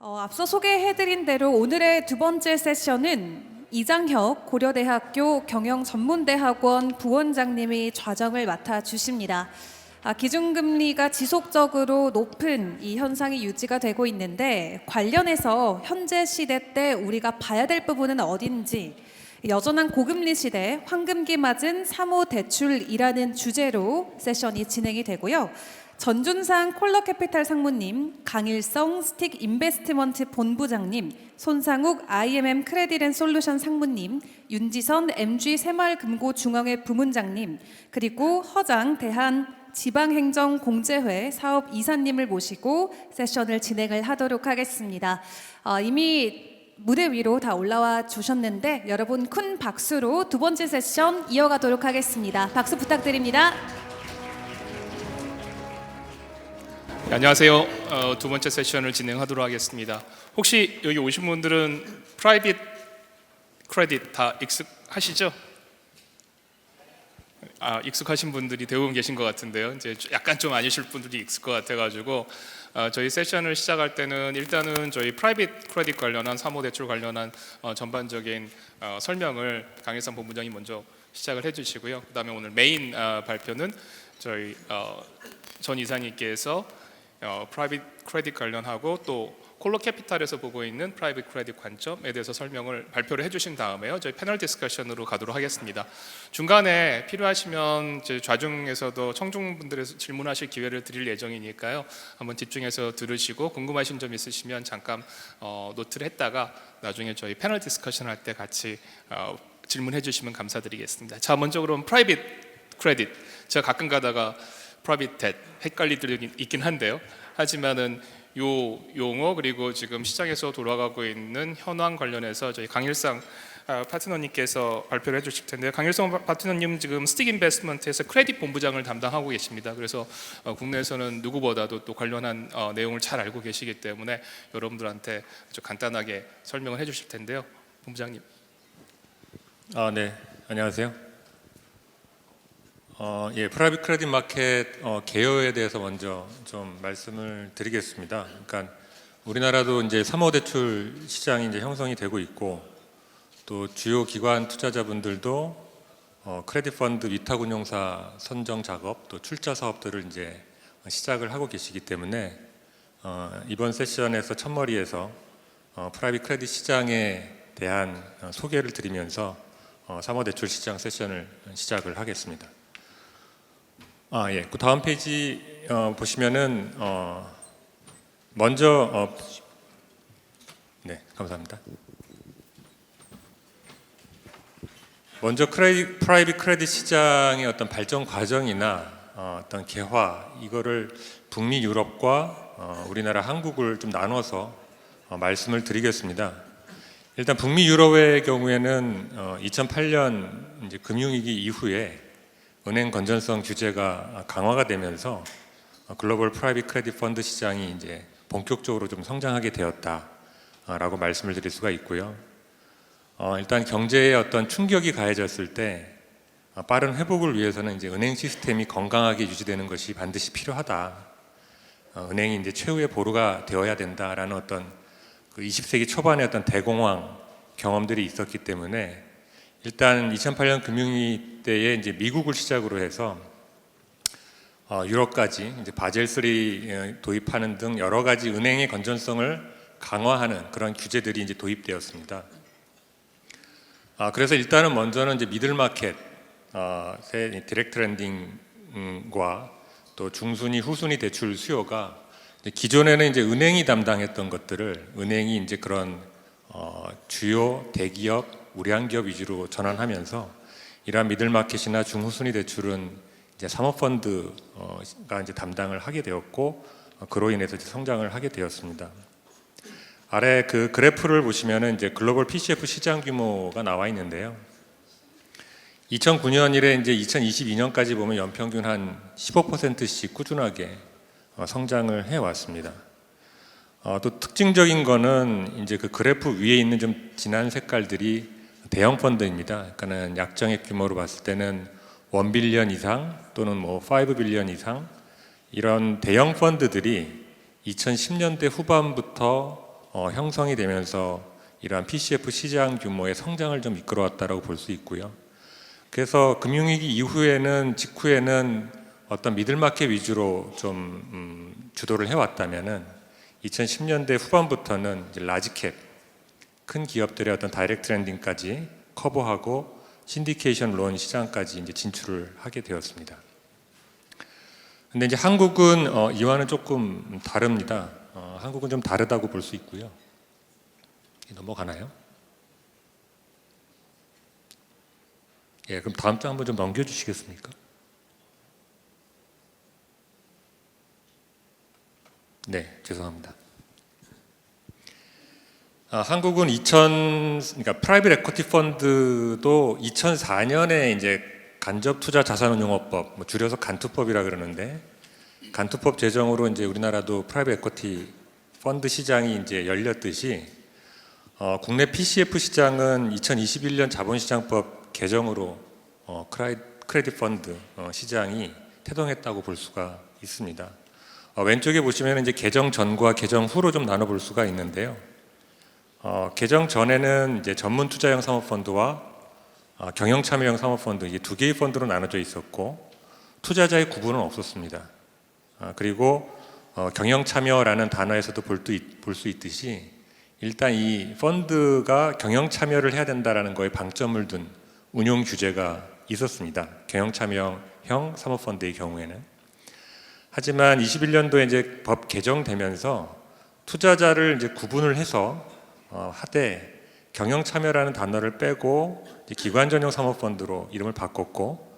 앞서 소개해드린 대로 오늘의 두 번째 세션은 이장혁 고려대학교 경영전문대학원 부원장님이 좌정을 맡아주십니다. 기준금리가 지속적으로 높은 이 현상이 유지가 되고 있는데 관련해서 현재 시대 때 우리가 봐야 될 부분은 어딘지 여전한 고금리 시대 황금기 맞은 사모대출이라는 주제로 세션이 진행이 되고요. 전준상 콜러캐피탈 상무님, 강일성 스틱 인베스트먼트 본부장님, 손상욱 IMM 크레딧앤솔루션 상무님, 윤지선 MG 새마을금고중앙회 부문장님, 그리고 허장 대한 지방행정공제회 사업이사님을 모시고 세션을 진행을 하도록 하겠습니다. 이미 무대 위로 다 올라와 주셨는데 여러분 큰 박수로 두 번째 세션 이어가도록 하겠습니다. 박수 부탁드립니다. 네, 안녕하세요. 두 번째 세션을 진행하도록 하겠습니다. 혹시 여기 오신 분들은 프라이빗 크레딧 다 익숙하시죠? 익숙하신 분들이 대부분 계신 것 같은데요. 이제 약간 좀 아니실 분들이 있을 것 같아가지고 저희 세션을 시작할 때는 일단은 저희 프라이빗 크레딧 관련한 사모대출 관련한 전반적인 설명을 강일성 본부장이 먼저 시작을 해주시고요. 그다음에 오늘 메인 발표는 저희 전 이사님께서 프라이빗 크레딧 관련하고 또 콜러캐피탈에서 보고 있는 프라이빗 크레딧 관점에 대해서 발표를 해주신 다음에요. 저희 패널 디스커션으로 가도록 하겠습니다. 중간에 필요하시면 좌중에서도 청중분들에서 질문하실 기회를 드릴 예정이니까요. 한번 집중해서 들으시고 궁금하신 점 있으시면 잠깐 노트를 했다가 나중에 저희 패널 디스커션 할 때 같이 질문해 주시면 감사드리겠습니다. 자, 먼저 그럼 프라이빗 크레딧. 제가 가끔 가다가 프라이빗 뎃 헷갈릴 때도 있긴 한데요. 하지만은 요 용어 그리고 지금 시장에서 돌아가고 있는 현황 관련해서 저희 강일성 파트너님께서 발표를 해주실 텐데요. 강일성 파트너님 지금 스틱 인베스트먼트에서 크레딧 본부장을 담당하고 계십니다. 그래서 국내에서는 누구보다도 또 관련한 내용을 잘 알고 계시기 때문에 여러분들한테 아주 간단하게 설명을 해주실 텐데요. 본부장님. 네, 안녕하세요. 프라이빗 크레딧 마켓 개요에 대해서 먼저 좀 말씀을 드리겠습니다. 그러니까 우리나라도 이제 사모대출 시장이 이제 형성이 되고 있고 또 주요 기관 투자자분들도 크레딧 펀드 위탁운용사 선정 작업 또 출자 사업들을 이제 시작을 하고 계시기 때문에 이번 세션에서 첫머리에서 프라이빗 크레딧 시장에 대한 소개를 드리면서 사모대출 시장 세션을 시작을 하겠습니다. 그 다음 페이지 보시면은 먼저 네, 감사합니다. 먼저 프라이빗 크레딧 시장의 어떤 발전 과정이나 어떤 개화 이거를 북미 유럽과 우리나라 한국을 좀 나눠서 말씀을 드리겠습니다. 일단 북미 유럽의 경우에는 2008년 이제 금융위기 이후에 은행 건전성 규제가 강화가 되면서 글로벌 프라이빗 크레딧 펀드 시장이 이제 본격적으로 좀 성장하게 되었다라고 말씀을 드릴 수가 있고요. 일단 경제에 어떤 충격이 가해졌을 때 빠른 회복을 위해서는 이제 은행 시스템이 건강하게 유지되는 것이 반드시 필요하다. 은행이 이제 최후의 보루가 되어야 된다라는 어떤 그 20세기 초반의 어떤 대공황 경험들이 있었기 때문에 일단 2008년 금융위기 때에 이제 미국을 시작으로 해서 유럽까지 이제 바젤 3 도입하는 등 여러 가지 은행의 건전성을 강화하는 그런 규제들이 이제 도입되었습니다. 그래서 일단은 먼저는 이제 미들 마켓, 디렉트 렌딩과 또 중순위, 후순위 대출 수요가 기존에는 이제 은행이 담당했던 것들을 은행이 이제 그런 주요 대기업 우량 기업 위주로 전환하면서 이러한 미들마켓이나 중후순위 대출은 이제 사모펀드가 이제 담당을 하게 되었고 그로 인해서 이제 성장을 하게 되었습니다. 아래 그 그래프를 보시면은 이제 글로벌 PCF 시장 규모가 나와 있는데요. 2009년 이래 이제 2022년까지 보면 연평균 한 15%씩 꾸준하게 성장을 해 왔습니다. 또 특징적인 거는 이제 그 그래프 위에 있는 좀 진한 색깔들이 대형 펀드입니다. 그러니까는 약정액 규모로 봤을 때는 1빌리언 이상 또는 뭐 5빌리언 이상 이런 대형 펀드들이 2010년대 후반부터 형성이 되면서 이러한 PCF 시장 규모의 성장을 좀 이끌어왔다라고 볼 수 있고요. 그래서 금융위기 이후에는 직후에는 어떤 미들마켓 위주로 좀 주도를 해왔다면은 2010년대 후반부터는 이제 라지캡 큰 기업들의 어떤 다이렉트 렌딩까지 커버하고 신디케이션 론 시장까지 이제 진출을 하게 되었습니다. 근데 이제 한국은 이와는 조금 다릅니다. 한국은 좀 다르다고 볼 수 있고요. 넘어가나요? 예, 그럼 다음 장 한번 좀 넘겨주시겠습니까? 네, 죄송합니다. 한국은 그러니까 프라이빗 에쿼티 펀드도 2004년에 이제 간접 투자 자산운용업법, 뭐 줄여서 간투법이라 그러는데 간투법 제정으로 이제 우리나라도 프라이빗 에쿼티 펀드 시장이 이제 열렸듯이 국내 PCF 시장은 2021년 자본시장법 개정으로 크레딧 펀드 시장이 태동했다고 볼 수가 있습니다. 왼쪽에 보시면 이제 개정 전과 개정 후로 좀 나눠볼 수가 있는데요. 개정 전에는 이제 전문 투자형 사모펀드와 경영 참여형 사모펀드 이게 두 개의 펀드로 나눠져 있었고 투자자의 구분은 없었습니다. 그리고 경영 참여라는 단어에서도 볼 수 있듯이 일단 이 펀드가 경영 참여를 해야 된다라는 거에 방점을 둔 운용 규제가 있었습니다. 경영 참여형 사모펀드의 경우에는. 하지만 21년도에 이제 법 개정되면서 투자자를 이제 구분을 해서 하되 경영 참여라는 단어를 빼고 기관 전용 사모펀드로 이름을 바꿨고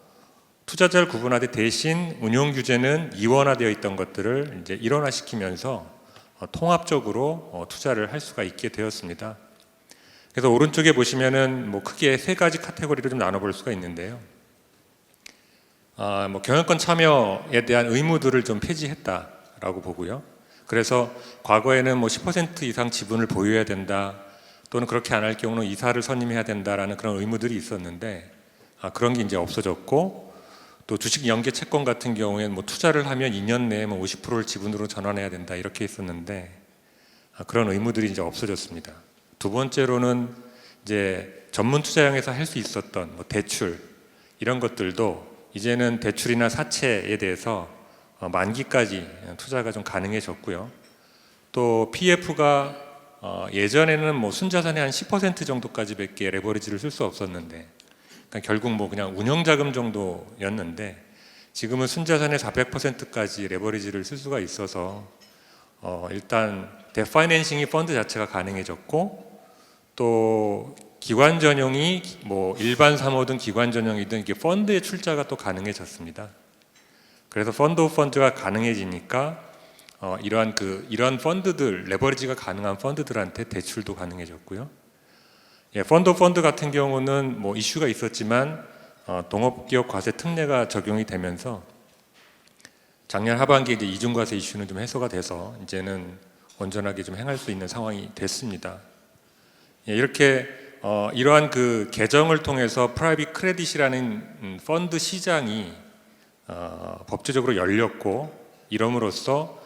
투자자를 구분하되 대신 운용 규제는 이원화되어 있던 것들을 이제 일원화시키면서 통합적으로 투자를 할 수가 있게 되었습니다. 그래서 오른쪽에 보시면은 뭐 크게 세 가지 카테고리로 좀 나눠볼 수가 있는데요. 뭐 경영권 참여에 대한 의무들을 좀 폐지했다라고 보고요. 그래서 과거에는 뭐 10% 이상 지분을 보유해야 된다, 또는 그렇게 안 할 경우는 이사를 선임해야 된다라는 그런 의무들이 있었는데 그런 게 이제 없어졌고, 또 주식 연계 채권 같은 경우에는 뭐 투자를 하면 2년 내에 뭐 50%를 지분으로 전환해야 된다 이렇게 있었는데 그런 의무들이 이제 없어졌습니다. 두 번째로는 이제 전문 투자형에서 할 수 있었던 뭐 대출 이런 것들도 이제는 대출이나 사채에 대해서 만기까지 투자가 좀 가능해졌고요. 또 PF가 예전에는 뭐 순자산의 한 10% 정도까지밖에 레버리지를 쓸 수 없었는데, 그러니까 결국 뭐 그냥 운영자금 정도였는데 지금은 순자산의 400%까지 레버리지를 쓸 수가 있어서 일단 데파이낸싱이 펀드 자체가 가능해졌고, 또 기관 전용이 뭐 일반 사모든 기관 전용이든 이게 펀드의 출자가 또 가능해졌습니다. 그래서 펀드 오브 펀드가 가능해지니까 이러한 펀드들, 레버리지가 가능한 펀드들한테 대출도 가능해졌고요. 예, 펀드 오브 펀드 같은 경우는 뭐 이슈가 있었지만 동업기업 과세 특례가 적용이 되면서 작년 하반기에 이제 이중과세 이슈는 좀 해소가 돼서 이제는 온전하게 좀 행할 수 있는 상황이 됐습니다. 예, 이렇게 이러한 그 개정을 통해서 프라이빗 크레딧이라는 펀드 시장이 법제적으로 열렸고, 이럼으로써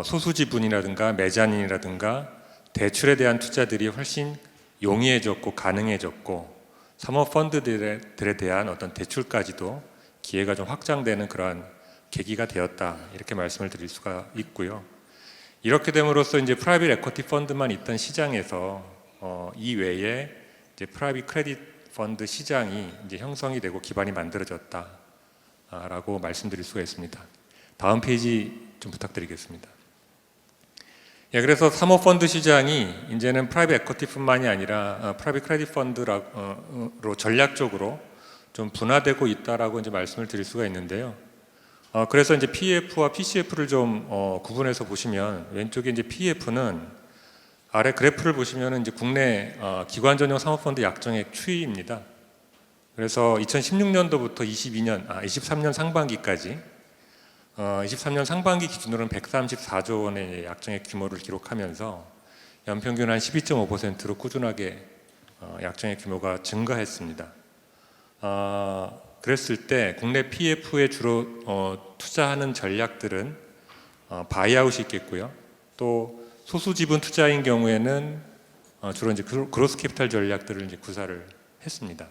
소수 지분이라든가 매자닌이라든가 대출에 대한 투자들이 훨씬 용이해졌고 가능해졌고, 사모펀드들에 대한 어떤 대출까지도 기회가 좀 확장되는 그러한 계기가 되었다, 이렇게 말씀을 드릴 수가 있고요. 이렇게 됨으로써 이제 프라이빗 에쿼티 펀드만 있던 시장에서 이외에 이제 프라이빗 크레딧 펀드 시장이 이제 형성이 되고 기반이 만들어졌다라고 말씀드릴 수가 있습니다. 다음 페이지 좀 부탁드리겠습니다. 예, 그래서 사모펀드 시장이 이제는 프라이빗 에쿼티뿐만이 아니라 프라이빗 크레딧 펀드로 전략적으로 좀 분화되고 있다라고 이제 말씀을 드릴 수가 있는데요. 그래서 이제 PF와 PCF를 좀 구분해서 보시면, 왼쪽에 이제 PF는 아래 그래프를 보시면 이제 국내 기관 전용 사모펀드 약정액 추이입니다. 그래서 2016년도부터 23년 상반기까지 23년 상반기 기준으로는 134조 원의 약정액 규모를 기록하면서 연평균 한 12.5%로 꾸준하게 약정액 규모가 증가했습니다. 그랬을 때 국내 PF에 주로 투자하는 전략들은 바이아웃이 있겠고요. 또 소수 지분 투자인 경우에는 주로 이제 그로스 캐피탈 전략들을 이제 구사를 했습니다.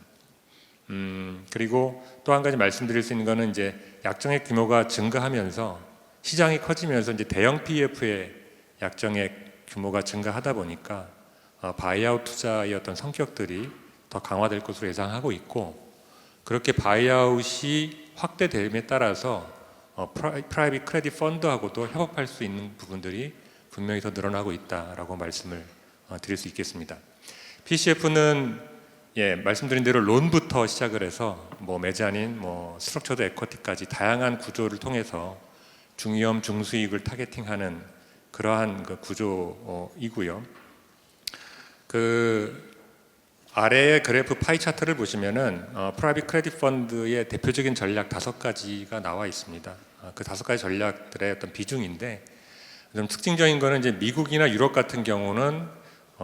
그리고 또 한 가지 말씀드릴 수 있는 거는 이제 약정액 규모가 증가하면서 시장이 커지면서 이제 대형 PEF의 약정액 규모가 증가하다 보니까 바이아웃 투자의 어떤 성격들이 더 강화될 것으로 예상하고 있고, 그렇게 바이아웃이 확대됨에 따라서 프라이빗 크레딧 펀드하고도 협업할 수 있는 부분들이 분명히 더 늘어나고 있다라고 말씀을 드릴 수 있겠습니다. PCF는 말씀드린 대로 론부터 시작을 해서 뭐 메자닌, 뭐 스트럭처드 에쿼티까지 다양한 구조를 통해서 중위험, 중수익을 타겟팅하는 그러한 그 구조이고요. 그 아래의 그래프 파이 차트를 보시면은 프라이빗 크레딧 펀드의 대표적인 전략 5가지가 나와 있습니다. 그 5가지 전략들의 어떤 비중인데, 좀 특징적인 거는 이제 미국이나 유럽 같은 경우는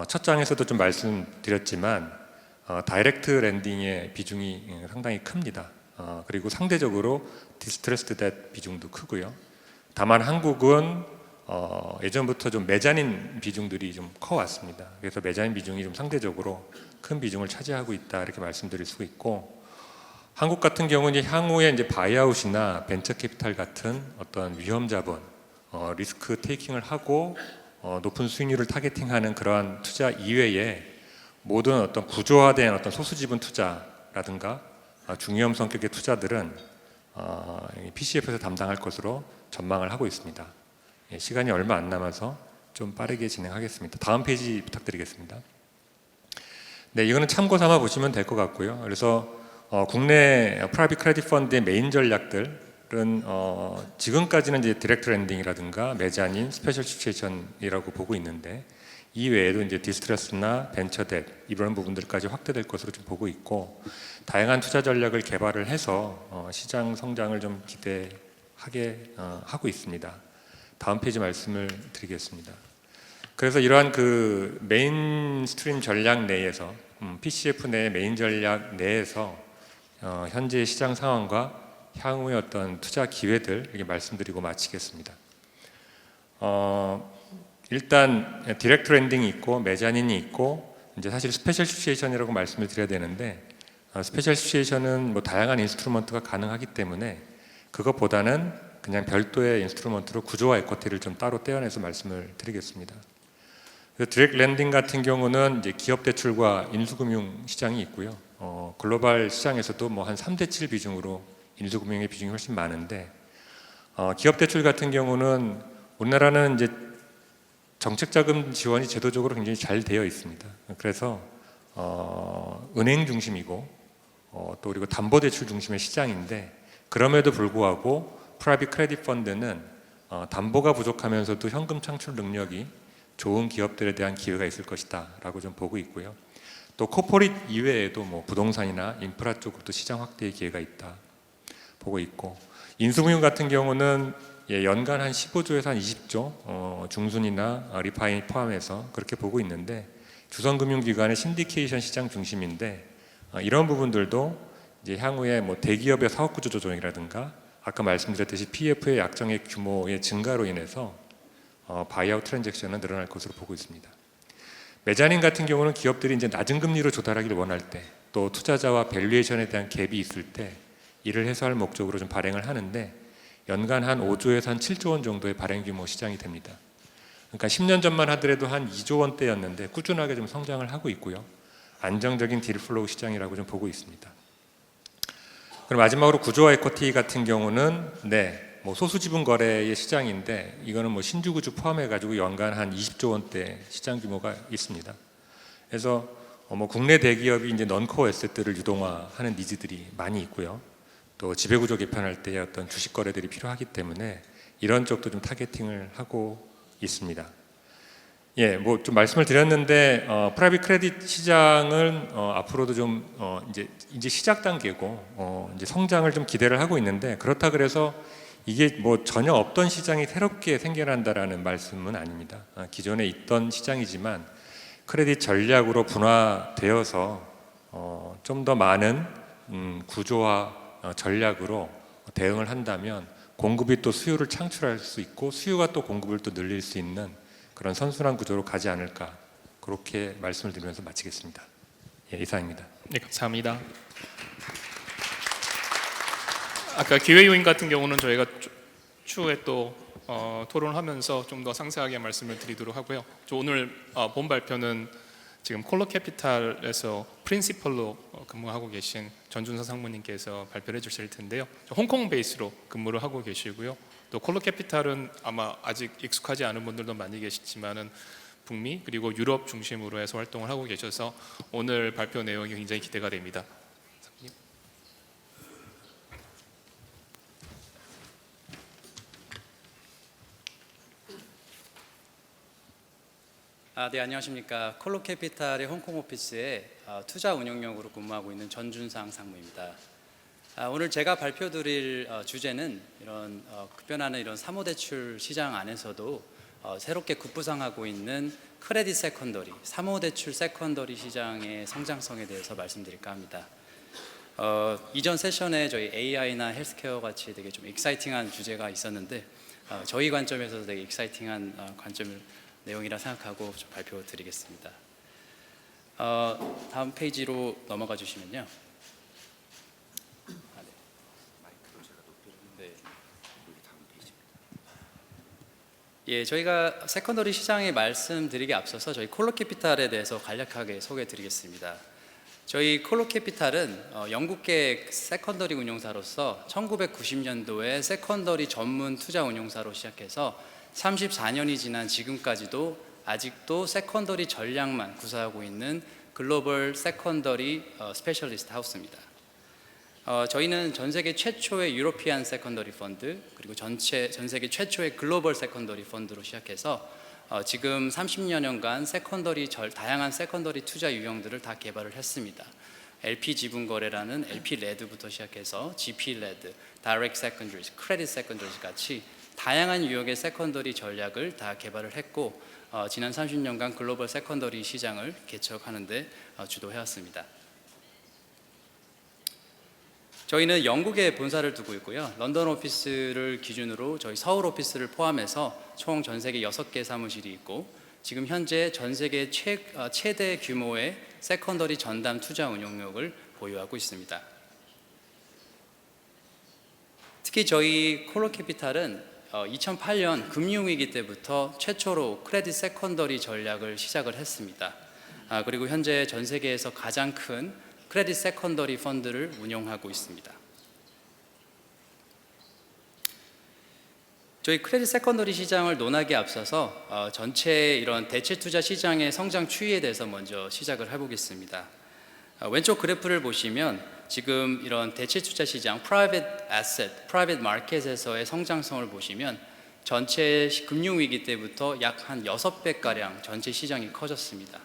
첫 장에서도 좀 말씀드렸지만 다이렉트 랜딩의 비중이 상당히 큽니다. 그리고 상대적으로 디스트레스드 뎃 비중도 크고요. 다만 한국은 예전부터 좀 메자닌 비중들이 좀 커왔습니다. 그래서 메자닌 비중이 좀 상대적으로 큰 비중을 차지하고 있다, 이렇게 말씀드릴 수 있고, 한국 같은 경우는 향후에 이제 바이아웃이나 벤처 캐피탈 같은 어떤 위험 자본, 리스크 테이킹을 하고 높은 수익률을 타겟팅하는 그러한 투자 이외에 모든 어떤 구조화된 어떤 소수 지분 투자라든가 중위험 성격의 투자들은 PCF에서 담당할 것으로 전망을 하고 있습니다. 시간이 얼마 안 남아서 좀 빠르게 진행하겠습니다. 다음 페이지 부탁드리겠습니다. 네, 이거는 참고 삼아 보시면 될 것 같고요. 그래서 국내 프라이빗 크레딧 펀드의 메인 전략들은 지금까지는 이제 디렉트 랜딩이라든가 메자닌, 스페셜 시츄에이션이라고 보고 있는데, 이 외에도 이제 디스트레스나 벤처 뎃 이런 부분들까지 확대될 것으로 좀 보고 있고, 다양한 투자 전략을 개발을 해서 시장 성장을 좀 기대하게 하고 있습니다. 다음 페이지 말씀을 드리겠습니다. 그래서 이러한 그 메인스트림 전략 내에서 PCF 내 메인 전략 내에서 현재 시장 상황과 향후의 어떤 투자 기회들 이렇게 말씀드리고 마치겠습니다. 일단 디렉트 랜딩이 있고 메자닌이 있고, 이제 사실 스페셜 시츄에이션이라고 말씀을 드려야 되는데, 스페셜 시츄에이션은 뭐 다양한 인스트루먼트가 가능하기 때문에 그것보다는 그냥 별도의 인스트루먼트로 구조화 에쿼티를 좀 따로 떼어내서 말씀을 드리겠습니다. 디렉트 랜딩 같은 경우는 이제 기업 대출과 인수금융 시장이 있고요. 글로벌 시장에서도 뭐 한 3대 7 비중으로 인수금융의 비중이 훨씬 많은데, 기업 대출 같은 경우는 우리나라는 이제 정책자금 지원이 제도적으로 굉장히 잘 되어 있습니다. 그래서 은행 중심이고 또 그리고 담보대출 중심의 시장인데, 그럼에도 불구하고 프라이빗 크레딧 펀드는 담보가 부족하면서도 현금 창출 능력이 좋은 기업들에 대한 기회가 있을 것이다 라고 좀 보고 있고요. 또 코퍼릿 이외에도 뭐 부동산이나 인프라 쪽으로도 시장 확대의 기회가 있다 보고 있고, 인수금융 같은 경우는 연간 한 15조에서 한 20조 중순이나 리파이 포함해서 그렇게 보고 있는데, 주선금융기관의 신디케이션 시장 중심인데, 이런 부분들도 이제 향후에 뭐 대기업의 사업구조 조정이라든가 아까 말씀드렸듯이 PF의 약정액 규모의 증가로 인해서 바이아웃 트랜잭션은 늘어날 것으로 보고 있습니다. 메자닌 같은 경우는 기업들이 이제 낮은 금리로 조달하기를 원할 때, 또 투자자와 밸류에이션에 대한 갭이 있을 때 이를 해소할 목적으로 좀 발행을 하는데, 연간 한 5조에서 한 7조 원 정도의 발행 규모 시장이 됩니다. 그러니까 10년 전만 하더라도 한 2조 원대였는데 꾸준하게 좀 성장을 하고 있고요. 안정적인 딜플로우 시장이라고 좀 보고 있습니다. 그럼 마지막으로 구조화 에쿼티 같은 경우는 뭐 소수 지분 거래의 시장인데, 이거는 뭐 신주 구주 포함해 가지고 연간 한 20조 원대 시장 규모가 있습니다. 그래서 뭐 국내 대기업이 이제 넌코어 에셋들을 유동화하는 니즈들이 많이 있고요. 또 지배구조 개편할 때의 어떤 주식 거래들이 필요하기 때문에 이런 쪽도 좀 타겟팅을 하고 있습니다. 뭐 좀 말씀을 드렸는데 프라이빗 크레딧 시장은 앞으로도 좀 이제 시작 단계고 이제 성장을 좀 기대를 하고 있는데, 그렇다 그래서 이게 뭐 전혀 없던 시장이 새롭게 생겨난다라는 말씀은 아닙니다. 기존에 있던 시장이지만 크레딧 전략으로 분화되어서 좀 더 많은 구조화 전략으로 대응을 한다면 공급이 또 수요를 창출할 수 있고, 수요가 또 공급을 또 늘릴 수 있는 그런 선순환 구조로 가지 않을까 그렇게 말씀을 드리면서 마치겠습니다. 예, 이상입니다. 네, 감사합니다. 아까 기회 요인 같은 경우는 저희가 추후에 또 토론을 하면서 좀 더 상세하게 말씀을 드리도록 하고요. 저 오늘 본 발표는 지금 콜로 캐피탈에서 프린시펄로 근무하고 계신 전준서 상무님께서 발표를 해주실 텐데요. 홍콩 베이스로 근무를 하고 계시고요. 또 콜로 캐피탈은 아마 아직 익숙하지 않은 분들도 많이 계시지만은 북미 그리고 유럽 중심으로 해서 활동을 하고 계셔서 오늘 발표 내용이 굉장히 기대가 됩니다. 네, 안녕하십니까. 콜로캐피탈의 홍콩 오피스에 투자 운영력으로 근무하고 있는 전준상 상무입니다. 오늘 제가 발표드릴 주제는 이런 급변하는 이런 사모대출 시장 안에서도 새롭게 급부상하고 있는 크레딧 세컨더리, 사모대출 세컨더리 시장의 성장성에 대해서 말씀드릴까 합니다. 이전 세션에 저희 AI나 헬스케어 같이 되게 좀 익사이팅한 주제가 있었는데 저희 관점에서도 되게 익사이팅한 관점을 내용이라 생각하고 좀 발표 드리겠습니다. 다음 페이지로 넘어가 주시면요. 예, 저희가 세컨더리 시장에 말씀드리기 앞서서 저희 콜로캐피탈에 대해서 간략하게 소개드리겠습니다. 저희 콜로캐피탈은 영국계 세컨더리 운용사로서 1990년도에 세컨더리 전문 투자 운용사로 시작해서 34년이 지난 지금까지도 아직도 세컨더리 전략만 구사하고 있는 글로벌 세컨더리 스페셜리스트 하우스입니다. 저희는 전 세계 최초의 유로피안 세컨더리 펀드 그리고 전 세계 최초의 글로벌 세컨더리 펀드로 시작해서 지금 30여년간 다양한 세컨더리 투자 유형들을 다 개발을 했습니다. LP 지분 거래라는 LP 레드부터 시작해서 GP 레드, 다이렉트 세컨더리즈, 크레딧 세컨더리즈 같이 다양한 유형의 세컨더리 전략을 다 개발을 했고 지난 30년간 글로벌 세컨더리 시장을 개척하는 데 주도해왔습니다. 저희는 영국에 본사를 두고 있고요. 런던 오피스를 기준으로 저희 서울 오피스를 포함해서 총 전 세계 6개 사무실이 있고 지금 현재 전 세계 최대 규모의 세컨더리 전담 투자 운용력을 보유하고 있습니다. 특히 저희 콜로캐피탈은 2008년 금융위기 때부터 최초로 크레딧 세컨더리 전략을 시작을 했습니다. 그리고 현재 전 세계에서 가장 큰 크레딧 세컨더리 펀드를 운영하고 있습니다. 저희 크레딧 세컨더리 시장을 논하기에 앞서서 전체 이런 대체 투자 시장의 성장 추이에 대해서 먼저 시작을 해보겠습니다. 왼쪽 그래프를 보시면 지금 이런 대체 투자 시장, private asset, private market에서의 성장성을 보시면 전체 금융위기 때부터 약 한 6배가량 전체 시장이 커졌습니다.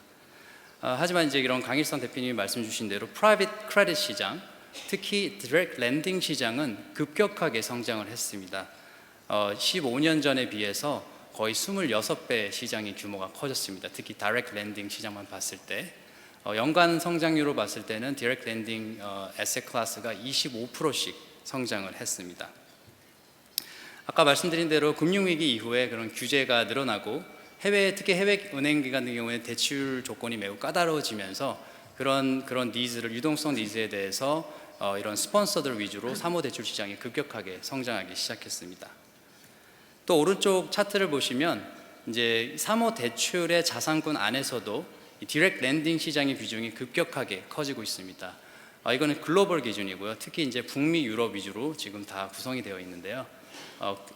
하지만 이제 이런 강일성 대표님이 말씀 주신 대로 private credit 시장, 특히 direct lending 시장은 급격하게 성장을 했습니다. 15년 전에 비해서 거의 26배 시장의 규모가 커졌습니다. 특히 direct lending 시장만 봤을 때 연간 성장률로 봤을 때는 디렉트 랜딩 에셋 클래스가 25%씩 성장을 했습니다. 아까 말씀드린 대로 금융위기 이후에 그런 규제가 늘어나고 특히 해외 은행 같은 경우에 대출 조건이 매우 까다로워지면서 그런 니즈를 유동성 니즈에 대해서 이런 스폰서들 위주로 사모대출 시장이 급격하게 성장하기 시작했습니다. 또 오른쪽 차트를 보시면 이제 사모대출의 자산군 안에서도 이 디렉트 랜딩 시장의 비중이 급격하게 커지고 있습니다. 이거는 글로벌 기준이고요. 특히 이제 북미, 유럽 위주로 지금 다 구성이 되어 있는데요.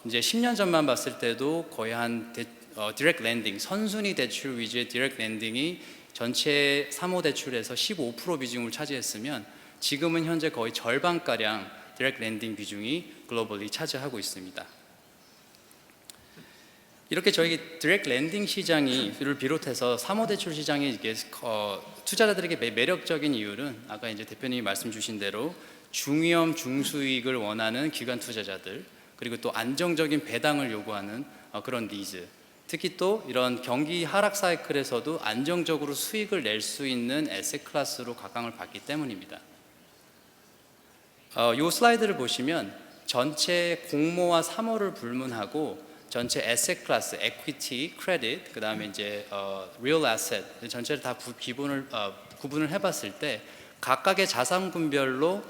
이제 10년 전만 봤을 때도 거의 한 디렉트 랜딩, 선순위 대출 위주의 디렉트 랜딩이 전체 사모 대출에서 15% 비중을 차지했으면 지금은 현재 거의 절반가량 디렉트 랜딩 비중이 글로벌리 차지하고 있습니다. 이렇게 저희 디렉트 랜딩 시장을 비롯해서 사모대출 시장이 이게 투자자들에게 매력적인 이유는 아까 이제 대표님이 말씀 주신 대로 중위험 중수익을 원하는 기관 투자자들 그리고 또 안정적인 배당을 요구하는 그런 니즈, 특히 또 이런 경기 하락 사이클에서도 안정적으로 수익을 낼 수 있는 에셋 클래스로 각광을 받기 때문입니다. 이 슬라이드를 보시면 전체 공모와 사모를 불문하고 전체 에셋 클래스, equity, credit, 그다음에 이제 real asset 전체를 다 구분을 해봤을 때 각각의 자산군별로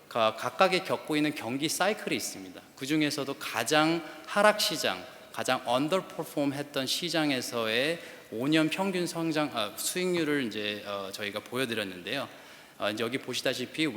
각각이 겪고 있는 경기 사이클이 있습니다. 그 중에서도 가장 하락 시장, 가장 underperform 했던 시장에서의 5년 평균 성장 수익률을 이제 저희가 보여드렸는데요. 이제 여기 보시다시피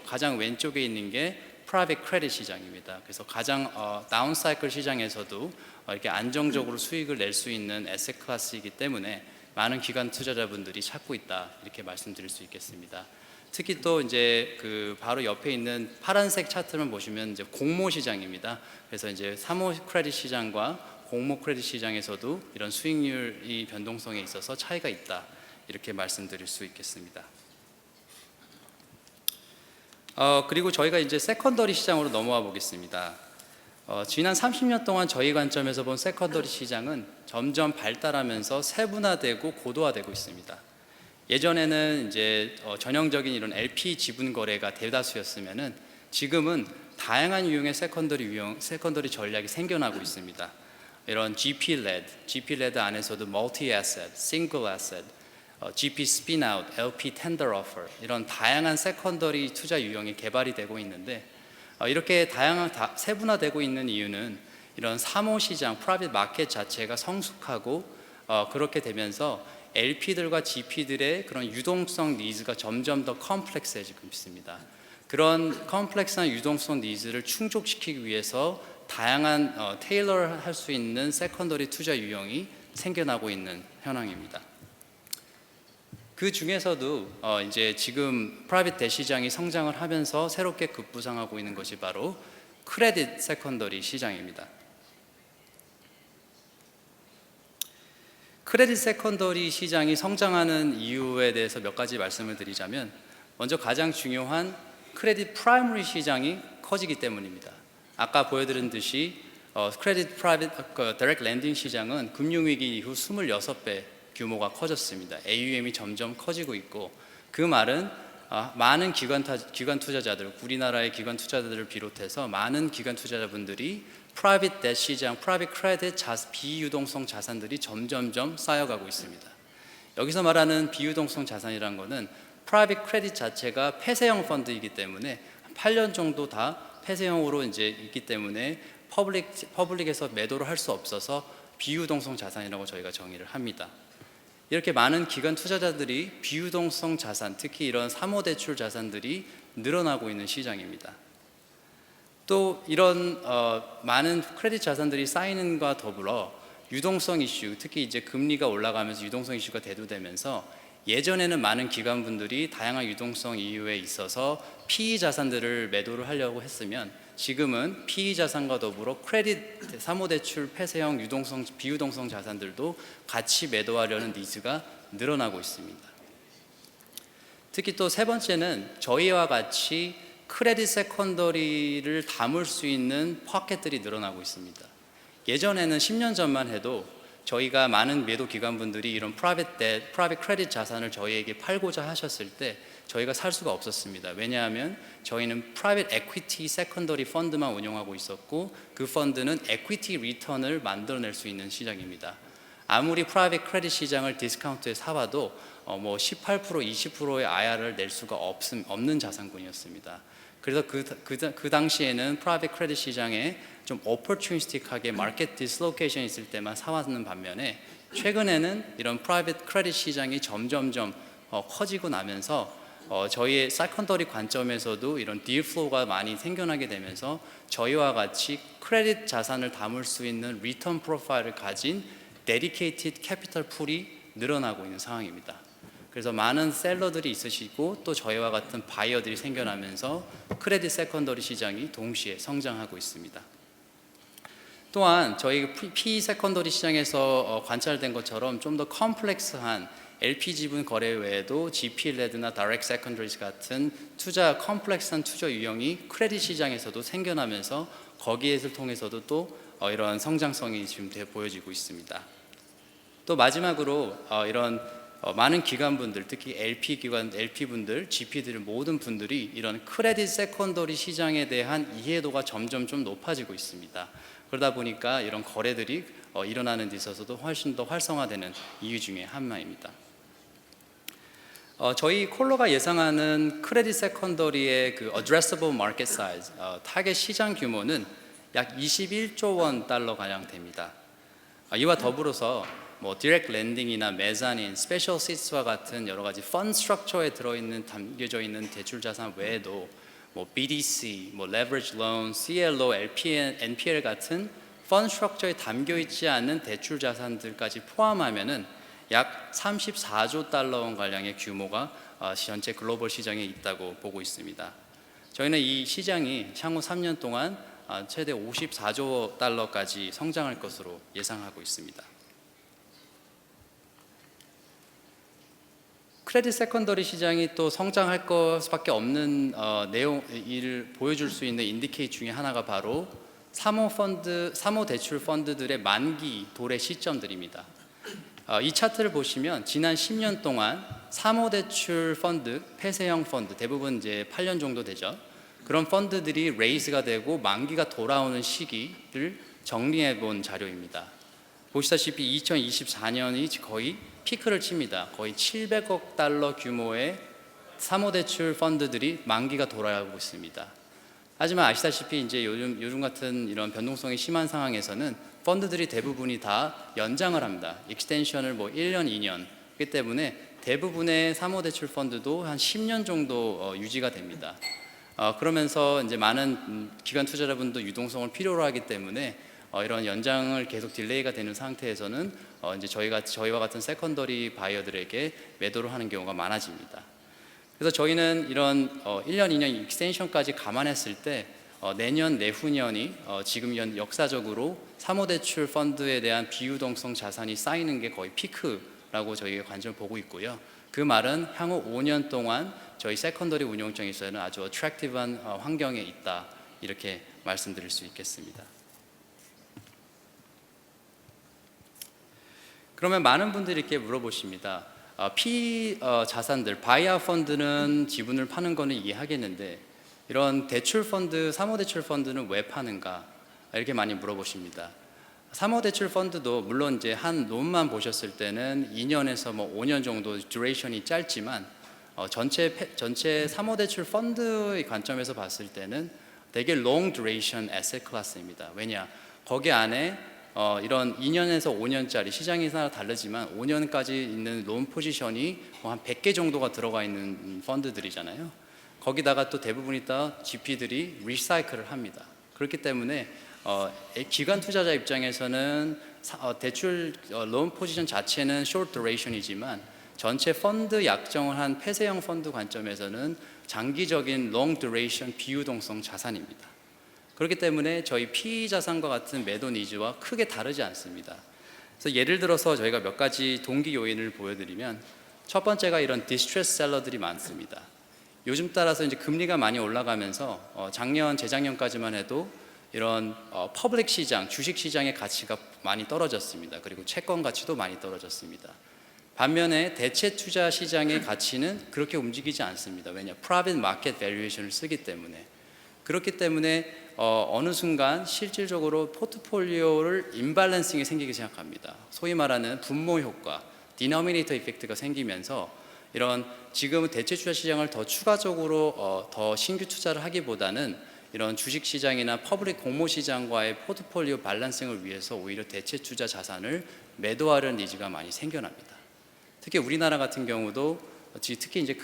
가장 왼쪽에 있는 게 private credit 시장입니다. 그래서 가장 다운 사이클 시장에서도 이렇게 안정적으로 수익을 낼 수 있는 에셋 클래스이기 때문에 많은 기관 투자자분들이 찾고 있다 이렇게 말씀드릴 수 있겠습니다. 특히 또 이제 그 바로 옆에 있는 파란색 차트를 보시면 이제 공모 시장입니다. 그래서 이제 사모 크레딧 시장과 공모 크레딧 시장에서도 이런 수익률이 변동성에 있어서 차이가 있다 이렇게 말씀드릴 수 있겠습니다. 그리고 저희가 이제 세컨더리 시장으로 넘어와 보겠습니다. 지난 30년 동안 저희 관점에서 본 세컨더리 시장은 점점 발달하면서 세분화되고 고도화되고 있습니다. 예전에는 이제 전형적인 이런 LP 지분 거래가 대다수였으면은 지금은 다양한 유형의 세컨더리 전략이 생겨나고 있습니다. 이런 GP-led 안에서도 multi-asset, single-asset, GP spin-out, LP tender offer 이런 다양한 세컨더리 투자 유형이 개발이 되고 있는데 이렇게 세분화되고 있는 이유는 이런 사모 시장, 프라이빗 마켓 자체가 성숙하고 그렇게 되면서 LP들과 GP들의 그런 유동성 니즈가 점점 더 컴플렉스해지고 있습니다. 그런 컴플렉스한 유동성 니즈를 충족시키기 위해서 다양한 테일러 할 수 있는 세컨더리 투자 유형이 생겨나고 있는 현황입니다. 그 중에서도 이제 지금 프라이빗 대 시장이 성장을 하면서 새롭게 급부상하고 있는 것이 바로 크레딧 세컨더리 시장입니다. 크레딧 세컨더리 시장이 성장하는 이유에 대해서 몇 가지 말씀을 드리자면 먼저 가장 중요한 크레딧 프라이머리 시장이 커지기 때문입니다. 아까 보여드린 듯이 크레딧 프라이빗 다이렉트 랜딩 시장은 금융위기 이후 26배 규모가 커졌습니다. AUM이 점점 커지고 있고 그 말은 많은 기관 투자자들, 우리나라의 기관 투자자들을 비롯해서 많은 기관 투자자분들이 프라이빗 뎁 시장, 프라이빗 크레딧 비유동성 자산들이 점점점 쌓여가고 있습니다. 여기서 말하는 비유동성 자산이라는 것은 프라이빗 크레딧 자체가 폐쇄형 펀드이기 때문에 8년 정도 다 폐쇄형으로 이제 있기 때문에 퍼블릭에서 매도를 할 수 없어서 비유동성 자산이라고 저희가 정의를 합니다. 이렇게 많은 기관 투자자들이 비유동성 자산, 특히 이런 사모대출 자산들이 늘어나고 있는 시장입니다. 또 이런 많은 크레딧 자산들이 쌓이는과 더불어 유동성 이슈, 특히 이제 금리가 올라가면서 유동성 이슈가 대두되면서 예전에는 많은 기관분들이 다양한 유동성 이유에 있어서 PE 자산들을 매도를 하려고 했으면 지금은 PE 자산과 더불어 크레딧 사모대출 폐쇄형 비유동성 자산들도 같이 매도하려는 니즈가 늘어나고 있습니다. 특히 또 세 번째는 저희와 같이 크레딧 세컨더리를 담을 수 있는 포켓들이 늘어나고 있습니다. 예전에는 10년 전만 해도 저희가 많은 매도 기관분들이 이런 프라이빗 크레딧 자산을 저희에게 팔고자 하셨을 때 저희가 살 수가 없었습니다. 왜냐하면 저희는 프라이빗 에퀴티 세컨더리 펀드만 운영하고 있었고 그 펀드는 에퀴티 리턴을 만들어낼 수 있는 시장입니다. 아무리 프라이빗 크레딧 시장을 디스카운트에 사봐도 뭐 18%, 20%의 IRR을 낼 수가 없는 자산군이었습니다. 그래서 그 당시에는 프라이빗 크레딧 시장에 좀 오퍼튜니스틱하게 마켓 디슬로케이션이 있을 때만 사왔는 반면에 최근에는 이런 프라이빗 크레딧 시장이 점점점 커지고 나면서 저희의 세컨더리 관점에서도 이런 딜 플로우가 많이 생겨나게 되면서 저희와 같이 크레딧 자산을 담을 수 있는 리턴 프로파일을 가진 데디케이티드 캐피털 풀이 늘어나고 있는 상황입니다. 그래서 많은 셀러들이 있으시고 또 저희와 같은 바이어들이 생겨나면서 크레딧 세컨더리 시장이 동시에 성장하고 있습니다. 또한 저희 PE 세컨더리 시장에서 관찰된 것처럼 좀 더 컴플렉스한 LP 지분 거래 외에도 GP-led나 Direct Secondaries 같은 컴플렉스한 투자 유형이 크레딧 시장에서도 생겨나면서 거기에를 통해서도 또 이런 성장성이 지금 보여지고 있습니다. 또 마지막으로 이런 많은 기관분들, 특히 LP 기관, LP 분들, GP들 모든 분들이 이런 크레딧 세컨더리 시장에 대한 이해도가 점점 좀 높아지고 있습니다. 그러다 보니까 이런 거래들이 일어나는 데 있어서도 훨씬 더 활성화되는 이유 중에 하나입니다. 저희 콜러가 예상하는 크레딧 세컨더리의 그 addressable market size, 타겟 시장 규모는 약 21조 원 달러 가량 됩니다. 이와 더불어서 뭐 디렉트 랜딩이나 메자닌, 스페셜 시트와 같은 여러 가지 펀드 스트럭처에 담겨져 있는 대출 자산 외에도 뭐 BDC, 뭐 leverage loan, CLO, NPL 같은 펀드 스트럭처에 담겨 있지 않은 대출 자산들까지 포함하면은 약 34조 달러 원 가량의 규모가 전체 글로벌 시장에 있다고 보고 있습니다. 저희는 이 시장이 향후 3년 동안 최대 54조 달러까지 성장할 것으로 예상하고 있습니다. 크레딧 세컨더리 시장이 또 성장할 것밖에 없는 내용을 보여줄 수 있는 인디케이터 중에 하나가 바로 사모 대출 펀드들의 만기 도래 시점들입니다. 이 차트를 보시면 지난 10년 동안 사모 대출 펀드, 폐쇄형 펀드, 대부분 이제 8년 정도 되죠. 그런 펀드들이 레이즈가 되고 만기가 돌아오는 시기를 정리해 본 자료입니다. 보시다시피 2024년이 거의 피크를 칩니다. 거의 700억 달러 규모의 사모대출 펀드들이 만기가 돌아가고 있습니다. 하지만 아시다시피 이제 요즘 같은 이런 변동성이 심한 상황에서는 펀드들이 대부분이 다 연장을 합니다. 익스텐션을 뭐 1년, 2년. 그렇기 때문에 대부분의 사모대출 펀드도 한 10년 정도 유지가 됩니다. 그러면서 이제 많은 기관 투자자분도 유동성을 필요로 하기 때문에 이런 연장을 계속 딜레이가 되는 상태에서는 이제 저희와 같은 세컨더리 바이어들에게 매도를 하는 경우가 많아집니다. 그래서 저희는 이런 1년, 2년 익스텐션까지 감안했을 때 내년, 내후년이 지금 역사적으로 사모대출 펀드에 대한 비유동성 자산이 쌓이는 게 거의 피크라고 저희가 관점을 보고 있고요. 그 말은 향후 5년 동안 저희 세컨더리 운용장에서는 아주 어트랙티브한 환경에 있다, 이렇게 말씀드릴 수 있겠습니다. 그러면 많은 분들이 이렇게 물어보십니다. 자산들, 바이아웃 펀드는 지분을 파는 거는 이해하겠는데 이런 대출 펀드, 사모대출 펀드는 왜 파는가? 이렇게 많이 물어보십니다. 사모대출 펀드도 물론 이제 한 론만 보셨을 때는 2년에서 뭐 5년 정도 듀레이션이 짧지만 전체 사모대출 펀드의 관점에서 봤을 때는 되게 롱 듀레이션 에셋 클래스입니다. 왜냐? 거기 안에 이런 2년에서 5년짜리 시장이 따라 다르지만 5년까지 있는 론 포지션이 한 100개 정도가 들어가 있는 펀드들이잖아요. 거기다가 또 대부분이 다 GP들이 리사이클을 합니다. 그렇기 때문에 기관 투자자 입장에서는 대출 론 포지션 자체는 short duration이지만 전체 펀드 약정을 한 폐쇄형 펀드 관점에서는 장기적인 long duration 비유동성 자산입니다. 그렇기 때문에 저희 PE 자산과 같은 매도 니즈와 크게 다르지 않습니다. 그래서 예를 들어서 저희가 몇 가지 동기 요인을 보여드리면 첫 번째가 이런 디스트레스 셀러들이 많습니다. 요즘 따라서 이제 금리가 많이 올라가면서 재작년까지만 해도 이런 퍼블릭 시장, 주식 시장의 가치가 많이 떨어졌습니다. 그리고 채권 가치도 많이 떨어졌습니다. 반면에 대체 투자 시장의 가치는 그렇게 움직이지 않습니다. 왜냐? 프라이빗 마켓 밸류에이션을 쓰기 때문에. 그렇기 때문에 어느 순간 실질적으로 포트폴리오를 임밸런싱이 생기기 시작합니다. 소위 말하는 분모 효과, 디노미네이터 이펙트가 생기면서 이런 지금은 대체 투자 시장을 더 추가적으로 더 신규 투자를 하기보다는 이런 주식 시장이나 퍼블릭 공모 시장과의 포트폴리오 밸런싱을 위해서 오히려 대체 투자 자산을 매도하려는 니즈가 많이 생겨납니다. 특히 우리나라 같은 경우도 특히 이제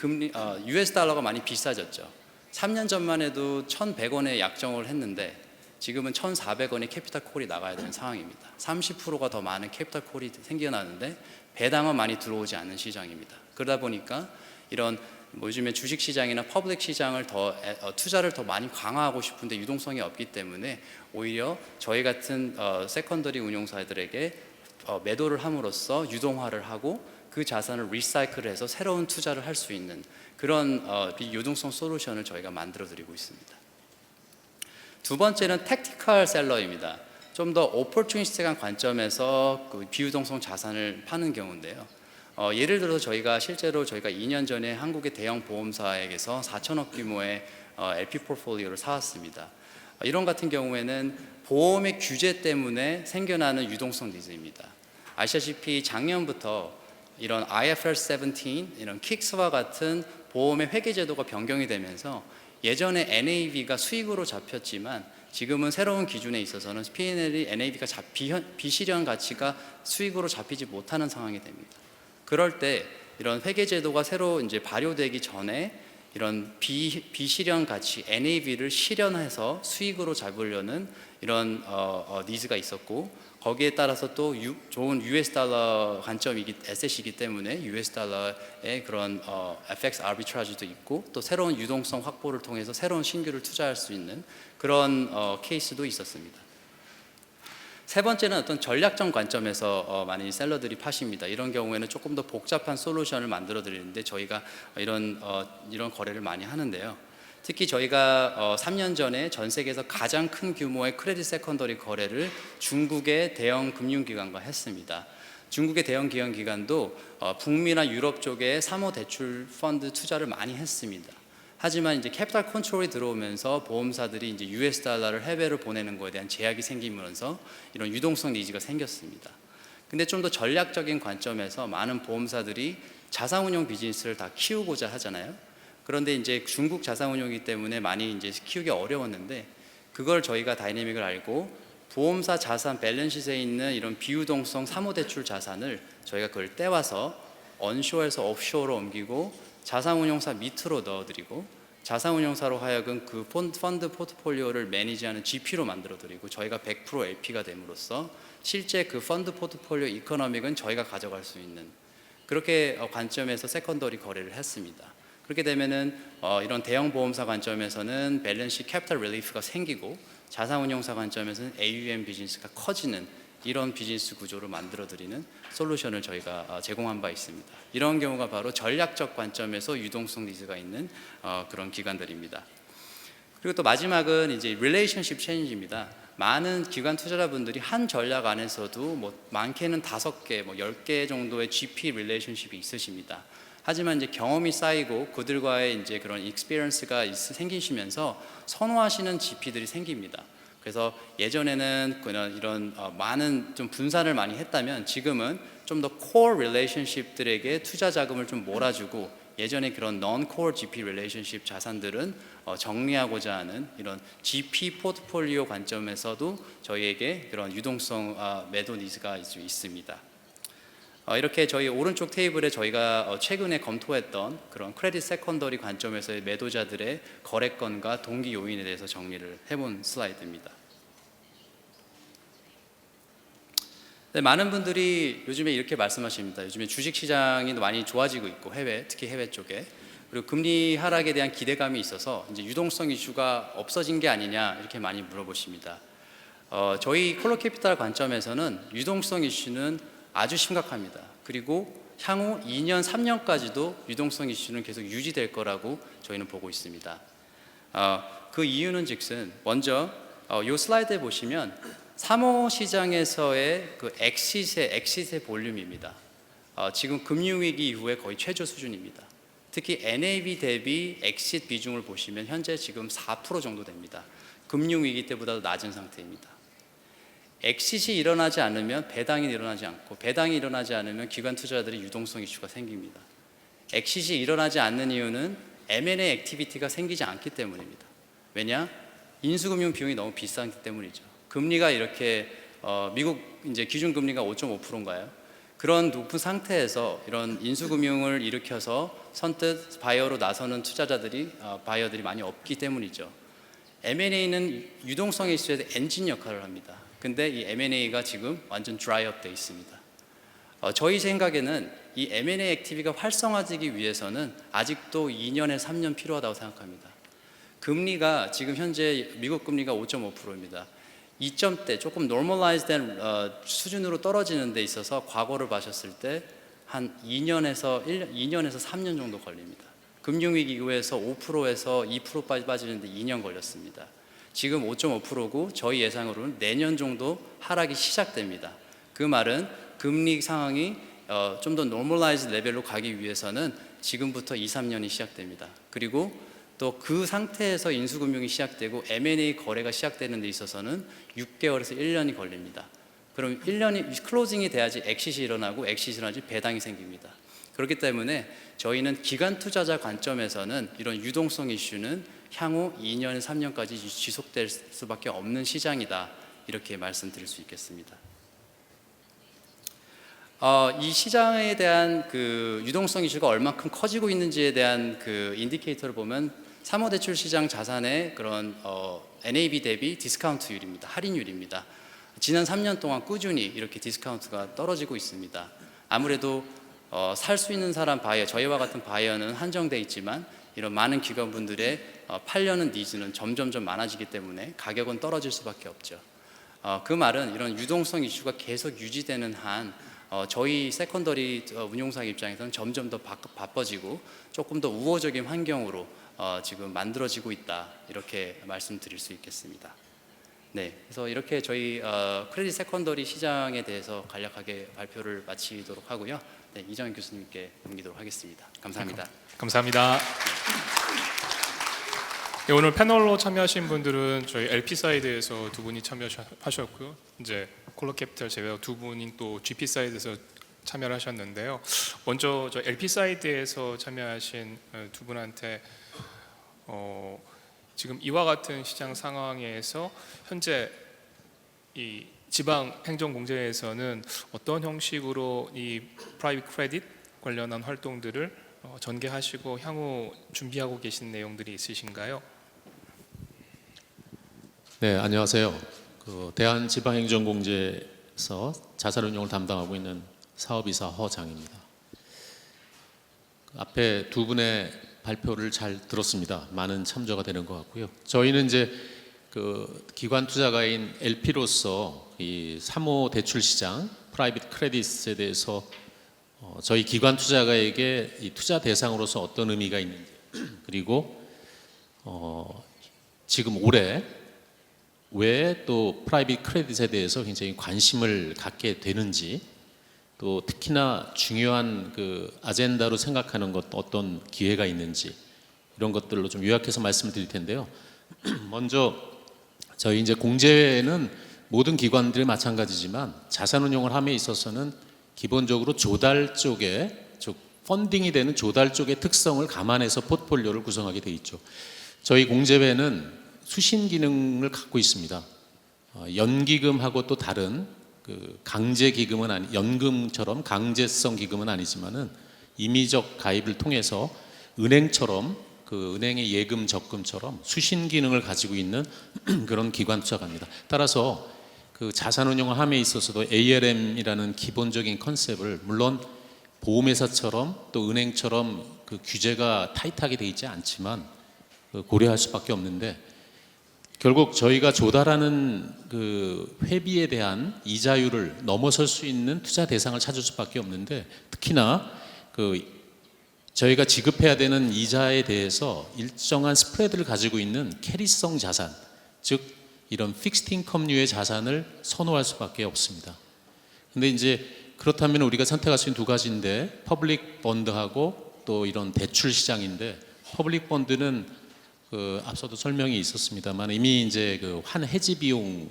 US 달러가 많이 비싸졌죠. 3년 전만 해도 1,100원에 약정을 했는데 지금은 1,400원의 캐피탈 콜이 나가야 되는 상황입니다. 30%가 더 많은 캐피탈 콜이 생겨나는데 배당은 많이 들어오지 않는 시장입니다. 그러다 보니까 이런 요즘에 주식 시장이나 퍼블릭 시장을 투자를 더 많이 강화하고 싶은데 유동성이 없기 때문에 오히려 저희 같은 세컨더리 운용사들에게 매도를 함으로써 유동화를 하고 그 자산을 리사이클을 해서 새로운 투자를 할 수 있는 그런 비유동성 솔루션을 저희가 만들어 드리고 있습니다. 두 번째는 택티컬 셀러입니다. 좀 더 오퍼튜니스틱한 관점에서 그 비유동성 자산을 파는 경우인데요. 예를 들어서 실제로 저희가 2년 전에 한국의 대형 보험사에게서 4천억 규모의 LP 포트폴리오를 사왔습니다. 이런 같은 경우에는 보험의 규제 때문에 생겨나는 유동성 니즈입니다. 아시다시피 작년부터 이런 IFRS 17, 이런 킥스와 같은 보험의 회계 제도가 변경이 되면서 예전에 NAV가 수익으로 잡혔지만 지금은 새로운 기준에 있어서는 P&L이 NAV가 비실현 가치가 수익으로 잡히지 못하는 상황이 됩니다. 그럴 때 이런 회계 제도가 새로 이제 발효되기 전에 이런 비실현 가치 NAV를 실현해서 수익으로 잡으려는 이런 니즈가 있었고, 거기에 따라서 또 좋은 US 달러 에셋이기 때문에 US 달러의 그런 FX 아비트라지도 있고, 또 새로운 유동성 확보를 통해서 새로운 신규를 투자할 수 있는 그런 케이스도 있었습니다. 세 번째는 어떤 전략적 관점에서 많이 셀러들이 파십니다. 이런 경우에는 조금 더 복잡한 솔루션을 만들어 드리는데 저희가 이런 거래를 많이 하는데요. 특히 저희가 3년 전에 전 세계에서 가장 큰 규모의 크레딧 세컨더리 거래를 중국의 대형 금융기관과 했습니다. 중국의 대형 기관도 북미나 유럽 쪽에 사모 대출 펀드 투자를 많이 했습니다. 하지만 이제 캐피탈 컨트롤이 들어오면서 보험사들이 이제 US 달러를 해외로 보내는 것에 대한 제약이 생기면서 이런 유동성 니즈가 생겼습니다. 근데 좀 더 전략적인 관점에서 많은 보험사들이 자산운용 비즈니스를 다 키우고자 하잖아요. 그런데 이제 중국 자산운용이기 때문에 많이 이제 키우기 어려웠는데, 그걸 저희가 다이내믹을 알고 보험사 자산 밸런스시트에 있는 이런 비유동성 사모대출 자산을 저희가 그걸 떼와서 언쇼어에서 오프쇼어로 옮기고 자산운용사 밑으로 넣어드리고 자산운용사로 하여금 그 펀드 포트폴리오를 매니지하는 GP로 만들어드리고 저희가 100% LP가 됨으로써 실제 그 펀드 포트폴리오 이코노믹은 저희가 가져갈 수 있는, 그렇게 관점에서 세컨더리 거래를 했습니다. 그렇게 되면은 이런 대형 보험사 관점에서는 밸런스 캐피탈 릴리프가 생기고, 자산운용사 관점에서는 AUM 비즈니스가 커지는 이런 비즈니스 구조를 만들어드리는 솔루션을 저희가 제공한 바 있습니다. 이런 경우가 바로 전략적 관점에서 유동성 니즈가 있는 그런 기관들입니다. 그리고 또 마지막은 이제 릴레이션십 체인지입니다. 많은 기관 투자자분들이 한 전략 안에서도 뭐 많게는 5개, 10개 정도의 GP 릴레이션십이 있으십니다. 하지만 이제 경험이 쌓이고 그들과의 이제 그런 익스피리언스가 생기시면서 선호하시는 GP들이 생깁니다. 그래서 예전에는 이런 많은 좀 분산을 많이 했다면 지금은 좀 더 코어 릴레이션십들에게 투자 자금을 좀 몰아주고, 예전에 그런 non-core GP 릴레이션십 자산들은 정리하고자 하는 이런 GP 포트폴리오 관점에서도 저희에게 그런 유동성 매도 니즈가 있습니다. 이렇게 저희 오른쪽 테이블에 저희가 최근에 검토했던 그런 크레딧 세컨더리 관점에서의 매도자들의 거래건과 동기 요인에 대해서 정리를 해본 슬라이드입니다. 네, 많은 분들이 요즘에 이렇게 말씀하십니다. 요즘에 주식시장이 많이 좋아지고 있고 특히 해외 쪽에, 그리고 금리 하락에 대한 기대감이 있어서 이제 유동성 이슈가 없어진 게 아니냐 이렇게 많이 물어보십니다. 저희 콜로캐피탈 관점에서는 유동성 이슈는 아주 심각합니다. 그리고 향후 2년, 3년까지도 유동성 이슈는 계속 유지될 거라고 저희는 보고 있습니다. 그 이유는 즉슨 먼저 이 슬라이드에 보시면 사모 시장에서의 그 엑시트의 볼륨입니다. 지금 금융위기 이후에 거의 최저 수준입니다. 특히 NAV 대비 엑시트 비중을 보시면 현재 지금 4% 정도 됩니다. 금융위기 때보다도 낮은 상태입니다. 엑시트이 일어나지 않으면 배당이 일어나지 않고, 배당이 일어나지 않으면 기관 투자자들이 유동성 이슈가 생깁니다. 엑시트이 일어나지 않는 이유는 M&A 액티비티가 생기지 않기 때문입니다. 왜냐? 인수금융 비용이 너무 비싸기 때문이죠. 금리가 이렇게 미국 이제 기준 금리가 5.5%인가요? 그런 높은 상태에서 이런 인수금융을 일으켜서 선뜻 바이어로 나서는 바이어들이 많이 없기 때문이죠. M&A는 유동성 이슈에 엔진 역할을 합니다. 근데 이 M&A가 지금 완전 드라이업 돼 있습니다. 저희 생각에는 이 M&A 액티비티가 활성화되기 위해서는 아직도 2년에서 3년 필요하다고 생각합니다. 금리가 지금 현재 미국 금리가 5.5%입니다. 2점대 조금 노멀라이즈된 수준으로 떨어지는 데 있어서 과거를 봐셨을 때 한 2년에서 3년 정도 걸립니다. 금융위기 이후에서 5%에서 2% 빠지는데 2년 걸렸습니다. 지금 5.5%고 저희 예상으로는 내년 정도 하락이 시작됩니다. 그 말은 금리 상황이 좀 더 노멀라이즈 레벨로 가기 위해서는 지금부터 2, 3년이 시작됩니다. 그리고 또 그 상태에서 인수금융이 시작되고 M&A 거래가 시작되는 데 있어서는 6개월에서 1년이 걸립니다. 그럼 1년이 클로징이 돼야지 엑시시 일어나고 엑시시 일어나지 배당이 생깁니다. 그렇기 때문에 저희는 기관 투자자 관점에서는 이런 유동성 이슈는 향후 2년, 3년까지 지속될 수밖에 없는 시장이다. 이렇게 말씀드릴 수 있겠습니다. 이 시장에 대한 그 유동성 이슈가 얼마큼 커지고 있는지에 대한 그 인디케이터를 보면 사모대출 시장 자산의 그런 NAV 대비 디스카운트율입니다. 할인율입니다. 지난 3년 동안 꾸준히 이렇게 디스카운트가 떨어지고 있습니다. 아무래도 살 수 있는 사람 바이어, 저희와 같은 바이어는 한정돼 있지만 이런 많은 기관분들의 팔려는 니즈는 점점점 많아지기 때문에 가격은 떨어질 수밖에 없죠. 그 말은 이런 유동성 이슈가 계속 유지되는 한 저희 세컨더리 운용사 입장에서는 점점 더 바빠지고 조금 더 우호적인 환경으로 지금 만들어지고 있다, 이렇게 말씀드릴 수 있겠습니다. 네, 그래서 이렇게 저희 크레딧 세컨더리 시장에 대해서 간략하게 발표를 마치도록 하고요. 네, 이정현 교수님께 넘기도록 하겠습니다. 감사합니다. 감사합니다. 네, 오늘 패널로 참여하신 분들은 저희 LP 사이드에서 두 분이 참여하셨고요. 이제 콜로캐피탈 제외하고 두 분이 또 GP 사이드에서 참여를 하셨는데요. 먼저 저 LP 사이드에서 참여하신 두 분한테 지금 이와 같은 시장 상황에서 현재 이 지방 행정 공제에서는 어떤 형식으로 이 프라이빗 크레딧 관련한 활동들을 전개하시고 향후 준비하고 계신 내용들이 있으신가요? 네, 안녕하세요. 대한지방행정공제에서 자산운용을 담당하고 있는 사업이사 허장입니다. 앞에 두 분의 발표를 잘 들었습니다. 많은 참조가 되는 것 같고요. 저희는 이제 그 기관 투자가인 LP로서 이 사모 대출 시장, 프라이빗 크레딧에 대해서 저희 기관 투자가에게 이 투자 대상으로서 어떤 의미가 있는지, 그리고 지금 올해 왜 또 프라이빗 크레딧에 대해서 굉장히 관심을 갖게 되는지, 또 특히나 중요한 그 아젠다로 생각하는 것 어떤 기회가 있는지, 이런 것들로 좀 요약해서 말씀을 드릴 텐데요. 먼저 저희 이제 공제는 모든 기관들이 마찬가지지만 자산운용을 함에 있어서는 기본적으로 조달 쪽에, 즉 펀딩이 되는 조달 쪽의 특성을 감안해서 포트폴리오를 구성하게 돼 있죠. 저희 공제회는 수신 기능을 갖고 있습니다. 연기금하고 또 다른 그 강제 기금은 연금처럼 강제성 기금은 아니지만은 임의적 가입을 통해서 은행처럼 그 은행의 예금 적금처럼 수신 기능을 가지고 있는 그런 기관 투자가입니다. 따라서 그 자산운용 함에 있어서도 ALM이라는 기본적인 컨셉을 물론 보험회사처럼 또 은행처럼 그 규제가 타이트하게 돼 있지 않지만 고려할 수밖에 없는데, 결국 저희가 조달하는 그 회비에 대한 이자율을 넘어설 수 있는 투자 대상을 찾을 수밖에 없는데, 특히나 그 저희가 지급해야 되는 이자에 대해서 일정한 스프레드를 가지고 있는 캐리성 자산, 즉 이런 픽스드 인컴류의 자산을 선호할 수밖에 없습니다. 근데 이제 그렇다면 우리가 선택할 수 있는 두 가지인데, 퍼블릭 번드하고 또 이런 대출 시장인데, 퍼블릭 번드는 그 앞서도 설명이 있었습니다만 이미 이제 그 환 해지 비용이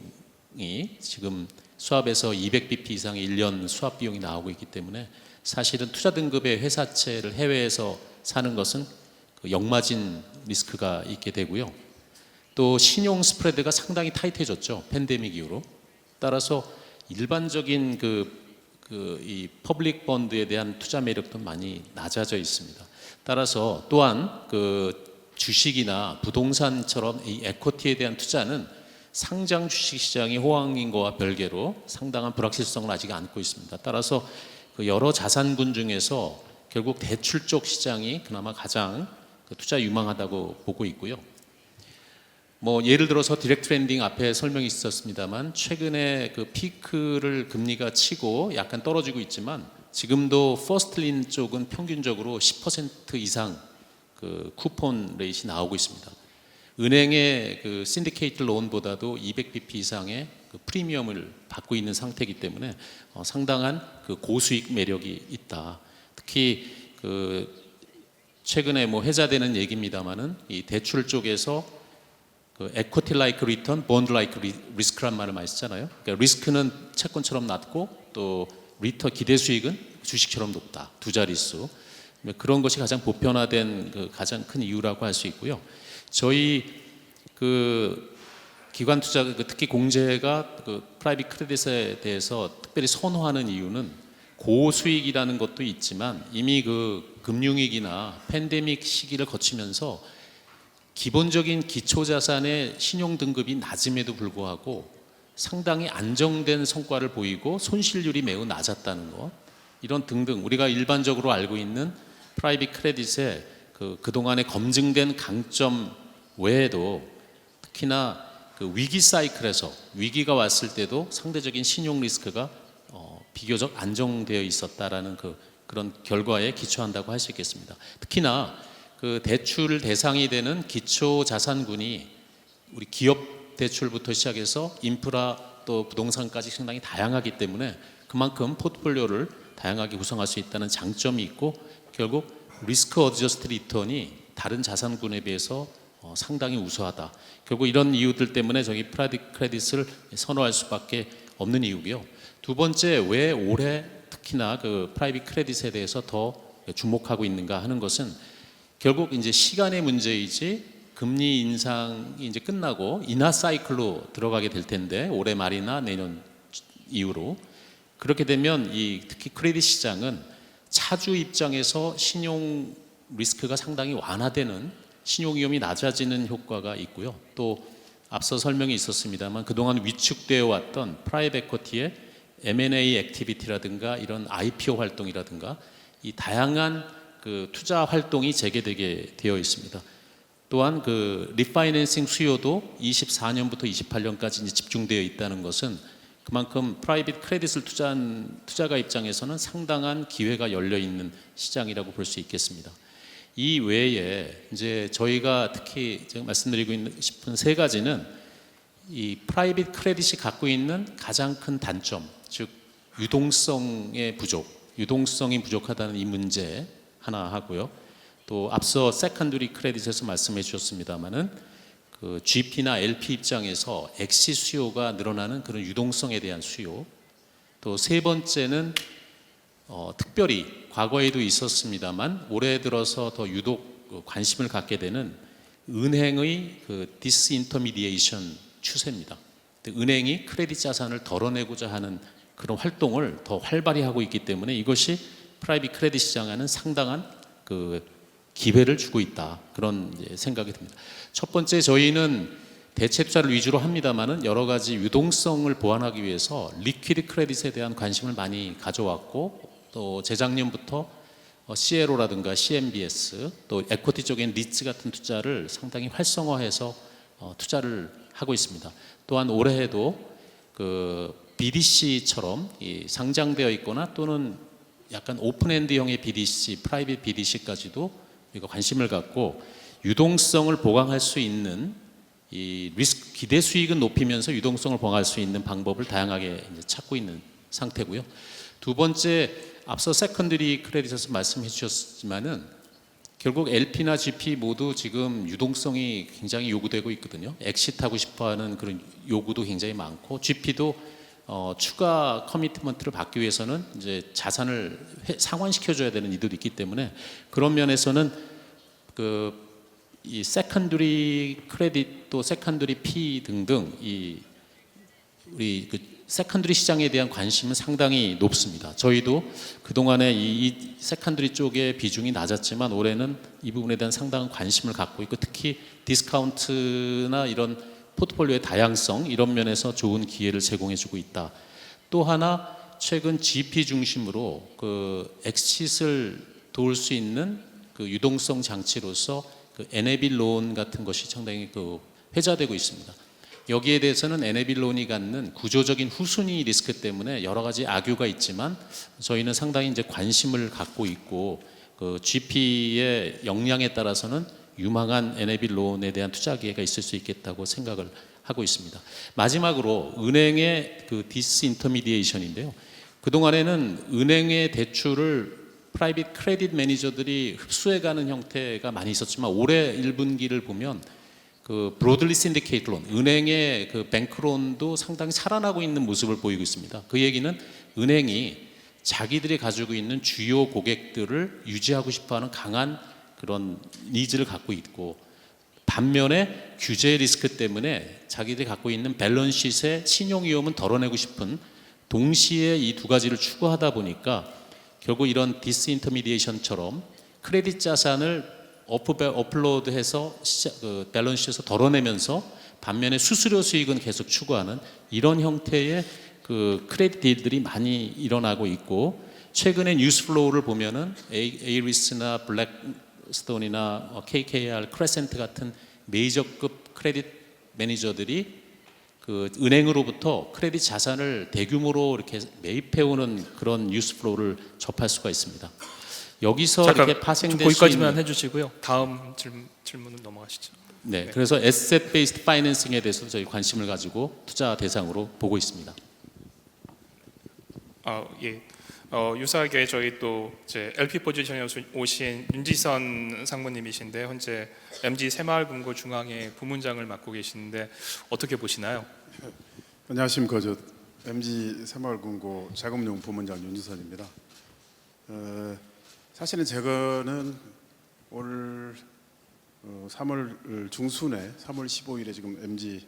지금 수합에서 200bp 이상의 1년 수합 비용이 나오고 있기 때문에 사실은 투자 등급의 회사채를 해외에서 사는 것은 그 역마진 리스크가 있게 되고요. 또 신용 스프레드가 상당히 타이트해졌죠. 팬데믹 이후로. 따라서 일반적인 이 퍼블릭 번드에 대한 투자 매력도 많이 낮아져 있습니다. 따라서 또한 그 주식이나 부동산처럼 이 에코티에 대한 투자는 상장 주식 시장이 호황인 것과 별개로 상당한 불확실성을 아직 안고 있습니다. 따라서 그 여러 자산군 중에서 결국 대출 쪽 시장이 그나마 가장 투자 유망하다고 보고 있고요. 뭐 예를 들어서 디렉트 렌딩 앞에 설명이 있었습니다만 최근에 그 피크를 금리가 치고 약간 떨어지고 있지만 지금도 퍼스트린 쪽은 평균적으로 10% 이상 그 쿠폰 레이트이 나오고 있습니다. 은행의 그 신디케이트 론보다도 200bp 이상의 그 프리미엄을 받고 있는 상태이기 때문에 상당한 그 고수익 매력이 있다. 특히 그 최근에 뭐 회자되는 얘기입니다만은 이 대출 쪽에서 그 equity like return, bond like risk란 말을 많이 쓰잖아요. 그러니까 리스크는 채권처럼 낮고 또 리턴 기대 수익은 주식처럼 높다. 두 자릿수. 그런 것이 가장 보편화된 그 가장 큰 이유라고 할 수 있고요. 저희 그 기관 투자 특히 공제가 그 프라이빗 크레딧에 대해서 특별히 선호하는 이유는 고수익이라는 것도 있지만 이미 그 금융위기나 팬데믹 시기를 거치면서 기본적인 기초자산의 신용등급이 낮음에도 불구하고 상당히 안정된 성과를 보이고 손실률이 매우 낮았다는 것, 이런 등등 우리가 일반적으로 알고 있는 프라이빗 크레딧의 그동안에 검증된 강점 외에도 특히나 그 위기 사이클에서 위기가 왔을 때도 상대적인 신용 리스크가 비교적 안정되어 있었다라는 그런 결과에 기초한다고 할 수 있겠습니다. 특히나 그 대출 대상이 되는 기초 자산군이 우리 기업 대출부터 시작해서 인프라 또 부동산까지 상당히 다양하기 때문에 그만큼 포트폴리오를 다양하게 구성할 수 있다는 장점이 있고 결국 리스크 어드저스트 리턴이 다른 자산군에 비해서 상당히 우수하다. 결국 이런 이유들 때문에 저희 프라이빗 크레딧을 선호할 수밖에 없는 이유고요. 두 번째, 왜 올해 특히나 그 프라이빗 크레딧에 대해서 더 주목하고 있는가 하는 것은 결국 이제 시간의 문제이지 금리 인상이 이제 끝나고 인하 사이클로 들어가게 될 텐데 올해 말이나 내년 이후로 그렇게 되면 이 특히 크레딧 시장은 차주 입장에서 신용 리스크가 상당히 완화되는 신용 위험이 낮아지는 효과가 있고요. 또 앞서 설명이 있었습니다만 그동안 위축되어 왔던 프라이빗 에쿼티의 M&A 액티비티라든가 이런 IPO 활동이라든가 이 다양한 그 투자 활동이 재개되게 되어 있습니다. 또한 그 리파이낸싱 수요도 24년부터 28년까지 이제 집중되어 있다는 것은 그만큼 프라이빗 크레딧을 투자한 투자가 입장에서는 상당한 기회가 열려 있는 시장이라고 볼 수 있겠습니다. 이 외에 이제 저희가 특히 제가 말씀드리고 싶은 세 가지는 이 프라이빗 크레딧이 갖고 있는 가장 큰 단점, 즉 유동성의 부족, 유동성이 부족하다는 이 문제 하나 하고요. 또 앞서 세컨더리 크레딧에서 말씀해 주셨습니다마는 그 GP나 LP 입장에서 엑시 수요가 늘어나는 그런 유동성에 대한 수요. 또 세 번째는 특별히 과거에도 있었습니다만 올해 들어서 더 유독 관심을 갖게 되는 은행의 그 디스인터미디에이션 추세입니다. 은행이 크레딧 자산을 덜어내고자 하는 그런 활동을 더 활발히 하고 있기 때문에 이것이 프라이빗 크레딧 시장에는 상당한 그 기회를 주고 있다. 그런 생각이 듭니다. 첫 번째 저희는 대체 투자를 위주로 합니다만은 여러 가지 유동성을 보완하기 위해서 리퀴드 크레딧에 대한 관심을 많이 가져왔고 또 재작년부터 CLO라든가 CMBS 또 에쿼티 쪽인 리츠 같은 투자를 상당히 활성화해서 투자를 하고 있습니다. 또한 올해에도 그 BDC처럼 상장되어 있거나 또는 약간 오픈엔드형의 BDC, 프라이빗 BDC까지도 우리가 관심을 갖고 유동성을 보강할 수 있는 이 리스크 기대 수익은 높이면서 유동성을 보강할 수 있는 방법을 다양하게 이제 찾고 있는 상태고요. 두 번째 앞서 세컨더리 크레딧에서 말씀해 주셨지만은 결국 LP나 GP 모두 지금 유동성이 굉장히 요구되고 있거든요. 엑시트하고 싶어하는 그런 요구도 굉장히 많고 GP도 추가 커미트먼트를 받기 위해서는 이제 자산을 상환시켜줘야 되는 이들이 있기 때문에 그런 면에서는 이 세컨더리 크레딧 또 세컨더리 P 등등 우리 그 세컨더리 시장에 대한 관심은 상당히 높습니다. 저희도 그동안에 이 세컨더리 쪽의 비중이 낮았지만 올해는 이 부분에 대한 상당한 관심을 갖고 있고 특히 디스카운트나 이런 포트폴리오의 다양성 이런 면에서 좋은 기회를 제공해주고 있다. 또 하나 최근 GP 중심으로 그 엑싯을 도울 수 있는 그 유동성 장치로서 그 에네빌 론 같은 것이 상당히 그 회자되고 있습니다. 여기에 대해서는 에네빌 론이 갖는 구조적인 후순위 리스크 때문에 여러 가지 악유가 있지만 저희는 상당히 이제 관심을 갖고 있고 그 GP의 역량에 따라서는 유망한 에네빌 론에 대한 투자 기회가 있을 수 있겠다고 생각을 하고 있습니다. 마지막으로 은행의 그 디스인터미디에이션인데요. 그동안에는 은행의 대출을 프라이빗 크레딧 매니저들이 흡수해가는 형태가 많이 있었지만 올해 1분기를 보면 그 브로들리 신디케이트 론, 은행의 그 뱅크론도 상당히 살아나고 있는 모습을 보이고 있습니다. 그 얘기는 은행이 자기들이 가지고 있는 주요 고객들을 유지하고 싶어하는 강한 그런 니즈를 갖고 있고, 반면에 규제 리스크 때문에 자기들이 갖고 있는 밸런스시트의 신용 위험은 덜어내고 싶은, 동시에 이 두 가지를 추구하다 보니까 결국 이런 디스인터미디에이션처럼 크레딧 자산을 업로드해서 그 밸런스시트에서 덜어내면서 반면에 수수료 수익은 계속 추구하는 이런 형태의 그 크레딧 딜들이 많이 일어나고 있고, 최근에 뉴스 플로우를 보면은 에이리스나 블랙스톤이나 KKR, 크레센트 같은 메이저급 크레딧 매니저들이 그 은행으로부터 크레딧 자산을 대규모로 이렇게 매입해오는 그런 뉴스 플로우를 접할 수가 있습니다. 여기서 잠깐 이렇게 파생될 수 거기까지만 있는, 해주시고요. 다음 질문은 넘어가시죠. 네, 그래서 에셋 베이스드 파이낸싱에 대해서 저희 관심을 가지고 투자 대상으로 보고 있습니다. 예. 유사하게 저희 또 이제 LP 포지션에 오신 윤지선 상무님이신데 현재 MG 새마을금고 중앙회 부문장을 맡고 계시는데 어떻게 보시나요? 안녕하십니까. 저 MG 새마을금고 자금용 부문장 윤지선입니다. 사실은 제가는 올 3월 중순에 3월 15일에 지금 MG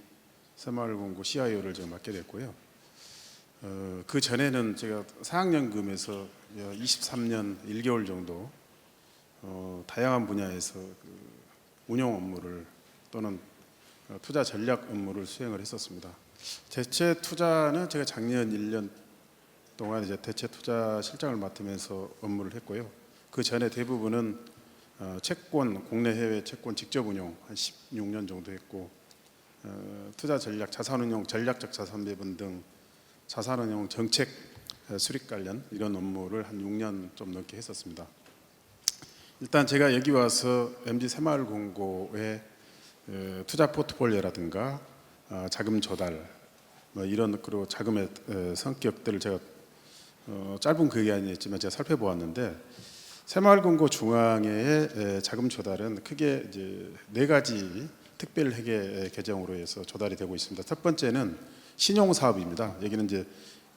새마을금고 CIO를 제가 맡게 됐고요. 그 전에는 제가 사학연금에서 23년 1개월 정도 다양한 분야에서 그 운영 업무를 또는 투자 전략 업무를 수행을 했었습니다. 대체 투자는 제가 작년 1년 동안 이제 대체 투자 실장을 맡으면서 업무를 했고요. 그 전에 대부분은 채권, 국내 해외 채권 직접 운용 한 16년 정도 했고, 투자 전략, 자산운용, 전략적 자산 배분 등 자산운용 정책 수립 관련 이런 업무를 한 6년 좀 넘게 했었습니다. 일단 제가 여기 와서 MG 새마을금고의 투자 포트폴리오라든가 자금 조달 뭐 이런, 그리고 자금의 성격들을 제가 짧은 기간이었지만 제가 살펴보았는데, 새마을금고 중앙회의 자금 조달은 크게 이제 4가지 특별 회계 개정으로 해서 조달이 되고 있습니다. 첫 번째는 신용 사업입니다. 여기는 이제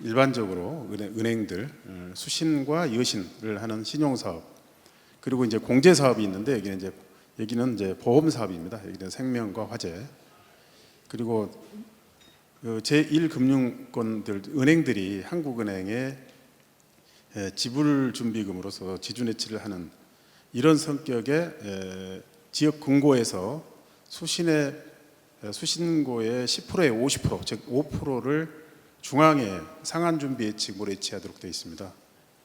일반적으로 은행들 수신과 여신을 하는 신용 사업, 그리고 이제 공제 사업이 있는데 여기는 이제 보험 사업입니다. 여기는 생명과 화재, 그리고 제1금융권들 은행들이 한국은행에 지불 준비금으로서 지주내치를 하는 이런 성격의 지역 금고에서 수신고의 10%에 50%, 즉 5%를 중앙에 상한준비 예치금으로 예치하도록 되어 있습니다.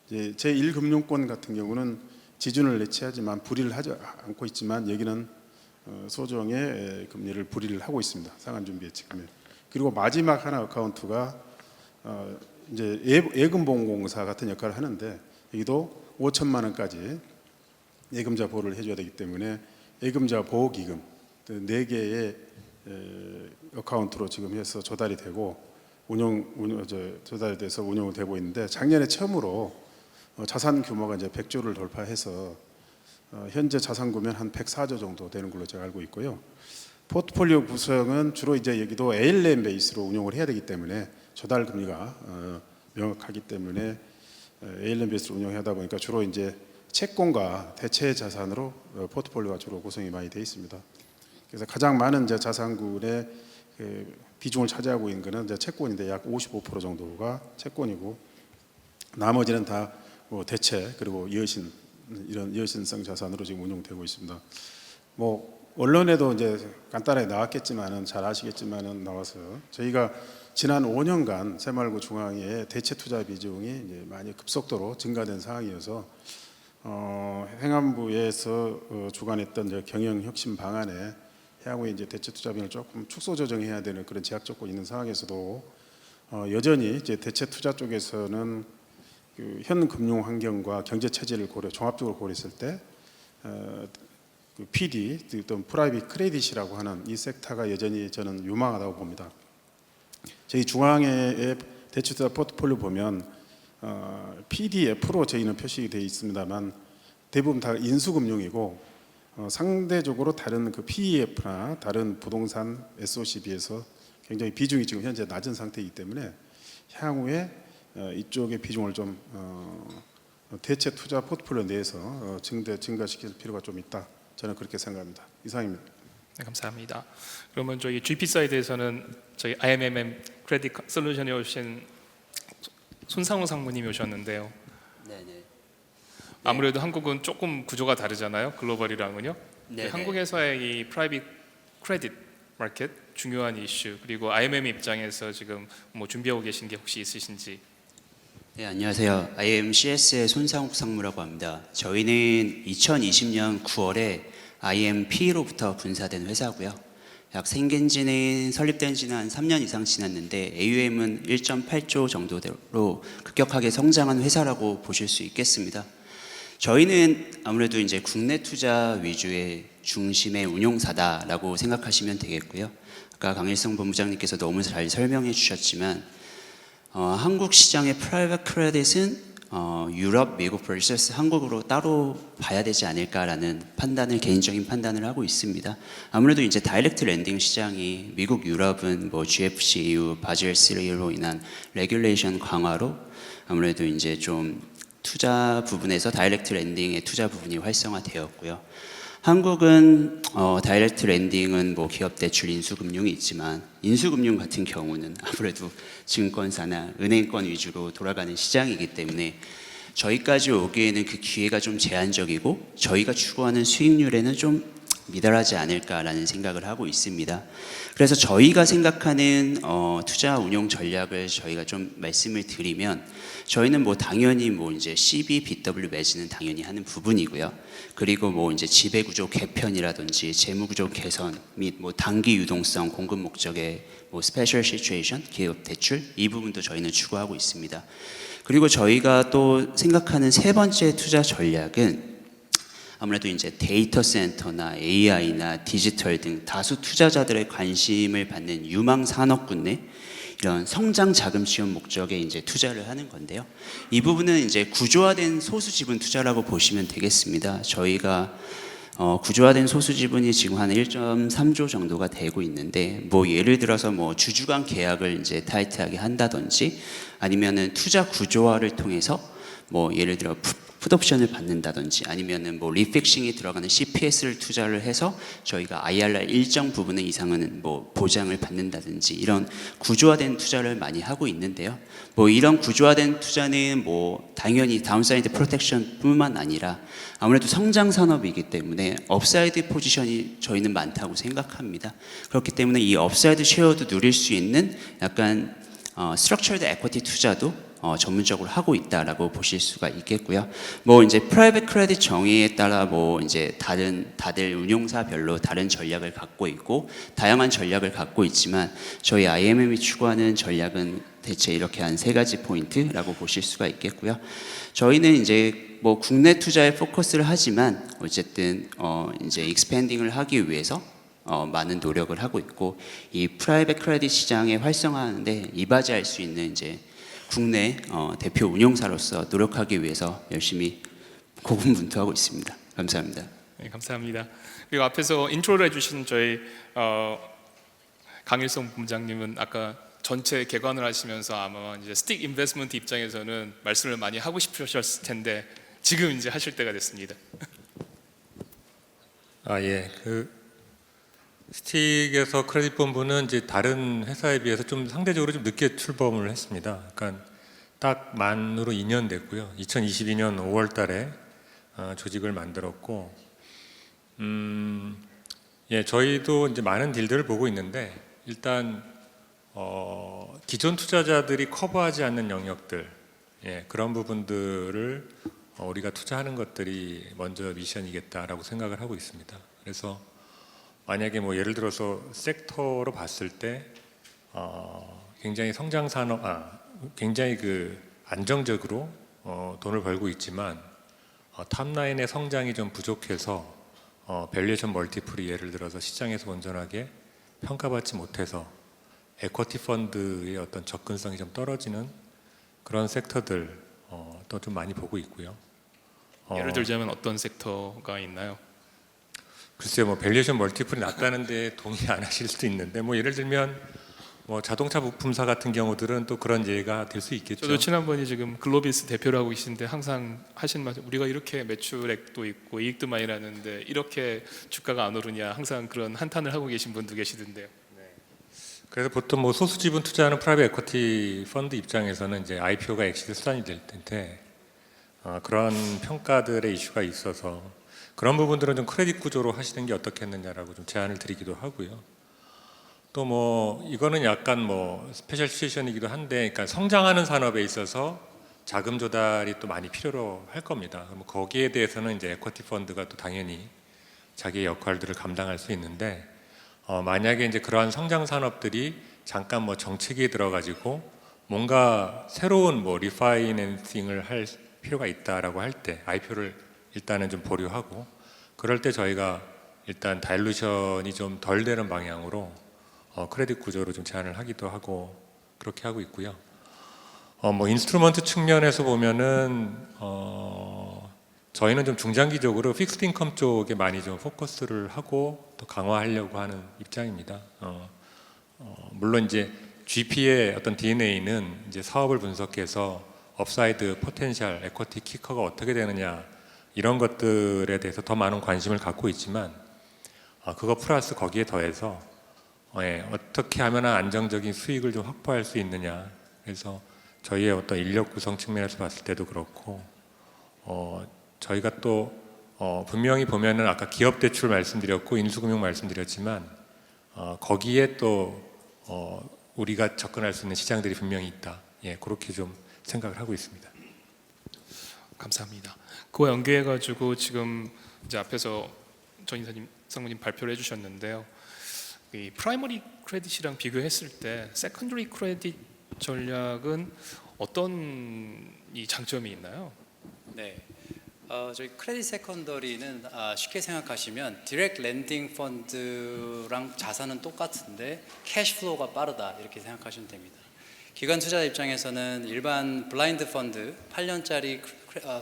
제1금융권 같은 경우는 지준을 예치하지만 불이를 하지 않고 있지만, 여기는 소정의 금리를 불이를 하고 있습니다. 상한준비 예치금에. 그리고 마지막 하나 어카운트가 이제 예금보험공사 같은 역할을 하는데, 여기도 5천만 원까지 예금자 보호를 해줘야 되기 때문에 예금자 보호기금 4개의 어카운트로 지금 해서 조달이 되고 조달이 돼서 운영이 되고 있는데, 작년에 처음으로 자산 규모가 이제 100조를 돌파해서 현재 자산 구매는 한 104조 정도 되는 걸로 제가 알고 있고요. 포트폴리오 구성은 주로 이제 여기도 ALM 베이스로 운영을 해야 되기 때문에 조달 금리가 명확하기 때문에 ALM 베이스로 운영하다 보니까 주로 이제 채권과 대체 자산으로 포트폴리오가 주로 구성이 많이 되어 있습니다. 그래서 가장 많은 이제 자산군의 비중을 차지하고 있는 것은 이제 채권인데 약 55% 정도가 채권이고, 나머지는 다 뭐 대체 그리고 여신, 이런 여신성 자산으로 지금 운영되고 있습니다. 뭐 언론에도 이제 간단하게 나왔겠지만은, 잘 아시겠지만은 나와서 저희가 지난 5년간 새마을금고 중앙회의 대체 투자 비중이 이제 많이 급속도로 증가된 상황이어서 행안부에서 주관했던 경영 혁신 방안에 향후에 이제 대체 투자 비중을 조금 축소 조정해야 되는 그런 제약 조건이 있는 상황에서도 여전히 이제 대체 투자 쪽에서는 그 현 금융 환경과 경제 체제를 종합적으로 고려했을 때 그 PD, 어떤 프라이빗 크레딧이라고 하는 이 섹터가 여전히 저는 유망하다고 봅니다. 저희 중앙회의 대출투자 포트폴리오 보면 PDF로 저희는 표시되어 있습니다만 대부분 다 인수금융이고 상대적으로 다른 그 PEF나 다른 부동산 SOC 비해서 굉장히 비중이 지금 현재 낮은 상태이기 때문에 향후에 이쪽의 비중을 좀 대체 투자 포트폴리오 내에서 증가시킬 필요가 좀 있다. 저는 그렇게 생각합니다. 이상입니다. 네, 감사합니다. 그러면 저희 GP 사이드에서는 저희 IMM 크레딧 솔루션에 오신 손상호 상무님이 오셨는데요. 네네. 아무래도 한국은 조금 구조가 다르잖아요. 글로벌이랑은요. 네네. 한국에서의 이 프라이빗 크레딧 마켓 중요한 이슈 그리고 IMM 입장에서 지금 뭐 준비하고 계신 게 혹시 있으신지. 네, 안녕하세요. IMCS의 손상욱 상무라고 합니다. 저희는 2020년 9월에 IMP로부터 분사된 회사고요. 약 생긴 지는 설립된 지는 한 3년 이상 지났는데 AUM은 1.8조 정도로 급격하게 성장한 회사라고 보실 수 있겠습니다. 저희는 아무래도 이제 국내 투자 위주의 중심의 운용사다라고 생각하시면 되겠고요. 아까 강일성 본부장님께서 너무 잘 설명해 주셨지만 한국 시장의 프라이빗 크레딧은 유럽, 미국 vs 한국으로 따로 봐야 되지 않을까라는 판단을 개인적인 판단을 하고 있습니다. 아무래도 이제 다이렉트 랜딩 시장이 미국, 유럽은 뭐 GFC 이후 바젤 3로 인한 레귤레이션 강화로 아무래도 이제 좀 투자 부분에서 다이렉트 랜딩의 투자 부분이 활성화되었고요. 한국은 다이렉트 랜딩은 뭐 기업 대출 인수금융이 있지만 인수금융 같은 경우는 아무래도 증권사나 은행권 위주로 돌아가는 시장이기 때문에 저희까지 오기에는 그 기회가 좀 제한적이고 저희가 추구하는 수익률에는 좀 미달하지 않을까라는 생각을 하고 있습니다. 그래서 저희가 생각하는 투자 운용 전략을 저희가 좀 말씀을 드리면 저희는 뭐 당연히 뭐 이제 CB, BW 매진은 당연히 하는 부분이고요. 그리고 뭐 이제 지배구조 개편이라든지 재무구조 개선 및 뭐 단기 유동성 공급 목적의 뭐 스페셜 시츄에이션 기업 대출 이 부분도 저희는 추구하고 있습니다. 그리고 저희가 또 생각하는 세 번째 투자 전략은 아무래도 이제 데이터 센터나 AI나 디지털 등 다수 투자자들의 관심을 받는 유망 산업군 내 이런 성장 자금 지원 목적에 이제 투자를 하는 건데요. 이 부분은 이제 구조화된 소수 지분 투자라고 보시면 되겠습니다. 저희가 구조화된 소수 지분이 지금 한 1.3조 정도가 되고 있는데 뭐 예를 들어서 뭐 주주간 계약을 이제 타이트하게 한다든지 아니면은 투자 구조화를 통해서 뭐 예를 들어 풋옵션을 받는다든지 아니면은 뭐 리픽싱이 들어가는 CPS를 투자를 해서 저희가 IRR 일정 부분의 이상은 뭐 보장을 받는다든지 이런 구조화된 투자를 많이 하고 있는데요. 뭐 이런 구조화된 투자는 뭐 당연히 다운사이드 프로텍션뿐만 아니라 아무래도 성장 산업이기 때문에 업사이드 포지션이 저희는 많다고 생각합니다. 그렇기 때문에 이 업사이드 쉐어도 누릴 수 있는 약간 스트럭처드 에쿼티 투자도 전문적으로 하고 있다라고 보실 수가 있겠고요. 뭐 이제 프라이빗 크레딧 정의에 따라 뭐 이제 다들 운용사별로 다른 전략을 갖고 있고 다양한 전략을 갖고 있지만 저희 IMM이 추구하는 전략은 대체 이렇게 한 세 가지 포인트라고 보실 수가 있겠고요. 저희는 이제 뭐 국내 투자에 포커스를 하지만 어쨌든 이제 익스펜딩을 하기 위해서 많은 노력을 하고 있고 이 프라이빗 크레딧 시장에 활성화하는데 이바지할 수 있는 이제 국내 대표 운용사로서 노력하기 위해서 열심히 고군분투하고 있습니다. 감사합니다. 네, 감사합니다. 그리고 앞에서 인트로를 해주신 저희 강일성 본부장님은 아까 전체 개관을 하시면서 아마 이제 스틱 인베스트먼트 입장에서는 말씀을 많이 하고 싶으셨을 텐데 지금 이제 하실 때가 됐습니다. 예. 그 스틱에서 크레딧 본부는 이제 다른 회사에 비해서 좀 상대적으로 좀 늦게 출범을 했습니다. 그러니까 딱 만으로 2년 됐고요. 2022년 5월달에 조직을 만들었고, 예, 저희도 이제 많은 딜들을 보고 있는데 일단 기존 투자자들이 커버하지 않는 영역들, 예, 그런 부분들을 우리가 투자하는 것들이 먼저 미션이겠다라고 생각을 하고 있습니다. 그래서 만약에 뭐 예를 들어서 섹터로 봤을 때 굉장히 성장 산업, 굉장히 그 안정적으로 돈을 벌고 있지만 탑라인의 성장이 좀 부족해서 밸류에이션 멀티플이 예를 들어서 시장에서 온전하게 평가받지 못해서 에쿼티 펀드의 어떤 접근성이 좀 떨어지는 그런 섹터들 또 좀 많이 보고 있고요. 예를 들자면 어떤 섹터가 있나요? 글쎄요, 뭐 밸류에이션 멀티플이 낮다는데 동의 안 하실 수도 있는데, 뭐 예를 들면 뭐 자동차 부품사 같은 경우들은 또 그런 예가 될 수 있겠죠. 저도 지난번에 지금 글로비스 대표를 하고 계신데 항상 하신 말씀, 우리가 이렇게 매출액도 있고 이익도 많이 나는데 이렇게 주가가 안 오르냐, 항상 그런 한탄을 하고 계신 분도 계시던데요. 그래서 보통 뭐 소수 지분 투자하는 프라이빗 에쿼티 펀드 입장에서는 이제 IPO가 엑시트 수단이 될 텐데 그런 평가들의 이슈가 있어서 그런 부분들은 좀 크레딧 구조로 하시는 게 어떻겠느냐라고 좀 제안을 드리기도 하고요. 또 뭐 이거는 약간 뭐 스페셜 시츄에이션이기도 한데, 그러니까 성장하는 산업에 있어서 자금 조달이 또 많이 필요로 할 겁니다. 그럼 거기에 대해서는 이제 에쿼티 펀드가 또 당연히 자기의 역할들을 감당할 수 있는데, 만약에 이제 그러한 성장 산업들이 잠깐 뭐 정체기에 들어가지고 뭔가 새로운 뭐 리파이낸싱을 할 필요가 있다라고 할 때 IPO를 일단은 좀 보류하고, 그럴 때 저희가 일단 다일루션이 좀 덜 되는 방향으로 크레딧 구조로 좀 제안을 하기도 하고 그렇게 하고 있고요. 뭐 인스트루먼트 측면에서 보면은 저희는 좀 중장기적으로 픽스드 인컴 쪽에 많이 좀 포커스를 하고 또 강화하려고 하는 입장입니다. 물론 이제 GP의 어떤 DNA는 이제 사업을 분석해서 업사이드 포텐셜, 에쿼티 키커가 어떻게 되느냐 이런 것들에 대해서 더 많은 관심을 갖고 있지만, 그거 플러스 거기에 더해서 어떻게 하면 안정적인 수익을 좀 확보할 수 있느냐. 그래서 저희의 어떤 인력 구성 측면에서 봤을 때도 그렇고, 저희가 또 분명히 보면은 아까 기업 대출 말씀드렸고 인수금융 말씀드렸지만, 거기에 또 우리가 접근할 수 있는 시장들이 분명히 있다. 그렇게 좀 생각을 하고 있습니다. 감사합니다. 그와 연계해가지고 지금 이제 앞에서 전 이사님, 상무님 발표를 해주셨는데요. 이 프라이머리 크레딧이랑 비교했을 때 세컨더리 크레딧 전략은 어떤 이 장점이 있나요? 네. 저희 크레딧 세컨더리는 쉽게 생각하시면 디렉트 랜딩 펀드랑 자산은 똑같은데 캐시플로우가 빠르다 이렇게 생각하시면 됩니다. 기관 투자 입장에서는 일반 블라인드 펀드 8년짜리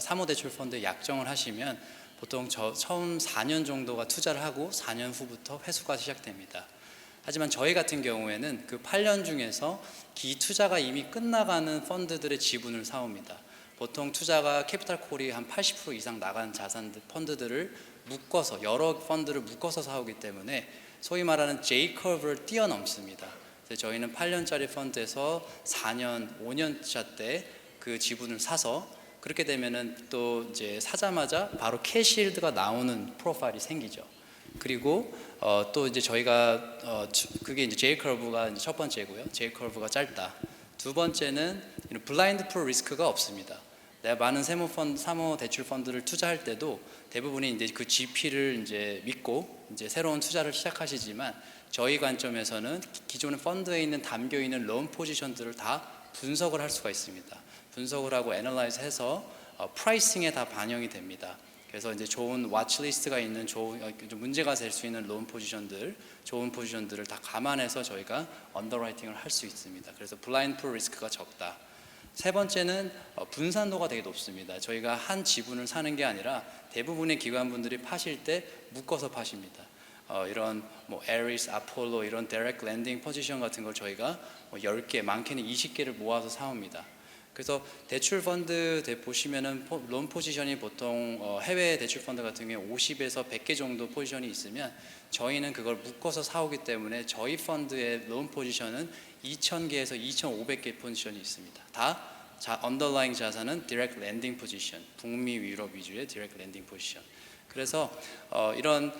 사모대출 펀드에 약정을 하시면 보통 처음 4년 정도가 투자를 하고 4년 후부터 회수가 시작됩니다. 하지만 저희 같은 경우에는 그 8년 중에서 기투자가 이미 끝나가는 펀드들의 지분을 사옵니다. 보통 투자가 캐피탈콜이 한 80% 이상 나간 자산들, 펀드들을 묶어서 여러 펀드를 묶어서 사오기 때문에 소위 말하는 J-커브를 뛰어넘습니다. 그래서 저희는 8년짜리 펀드에서 4년, 5년차 때 그 지분을 사서 그렇게 되면은 또 이제 사자마자 바로 캐시일드가 나오는 프로파일이 생기죠. 그리고 또 이제 저희가 그게 이제 J 커브가 이제 첫 번째고요. J 커브가 짧다. 두 번째는 블라인드 풀 리스크가 없습니다. 내가 많은 사모 대출 펀드를 투자할 때도 대부분이 이제 그 GP를 이제 믿고 이제 새로운 투자를 시작하시지만 저희 관점에서는 기존의 펀드에 있는 담겨 있는 론 포지션들을 다 분석을 할 수가 있습니다. 분석을 하고 애널라이즈 해서 프라이싱에 다 반영이 됩니다. 그래서 이제 좋은 와치리스트가 있는 좀 문제가 될 수 있는 론 포지션들, 좋은 포지션들을 다 감안해서 저희가 언더라이팅을 할 수 있습니다. 그래서 블라인드 풀 리스크가 적다. 세 번째는 분산도가 되게 높습니다. 저희가 한 지분을 사는 게 아니라 대부분의 기관분들이 파실 때 묶어서 파십니다. 이런 뭐 에리스, 아폴로 이런 디렉트 랜딩 포지션 같은 걸 저희가 10개, 많게는 20개를 모아서 사옵니다. 그래서 대출 펀드 보시면은 론 포지션이 보통 해외 대출 펀드 같은 경우에 50에서 100개 정도 포지션이 있으면 저희는 그걸 묶어서 사오기 때문에 저희 펀드의 론 포지션은 2,000개에서 2,500개 포지션이 있습니다. 다 언더라잉 자산은 디렉트 랜딩 포지션, 북미 유럽 위주의 디렉트 랜딩 포지션. 그래서 이런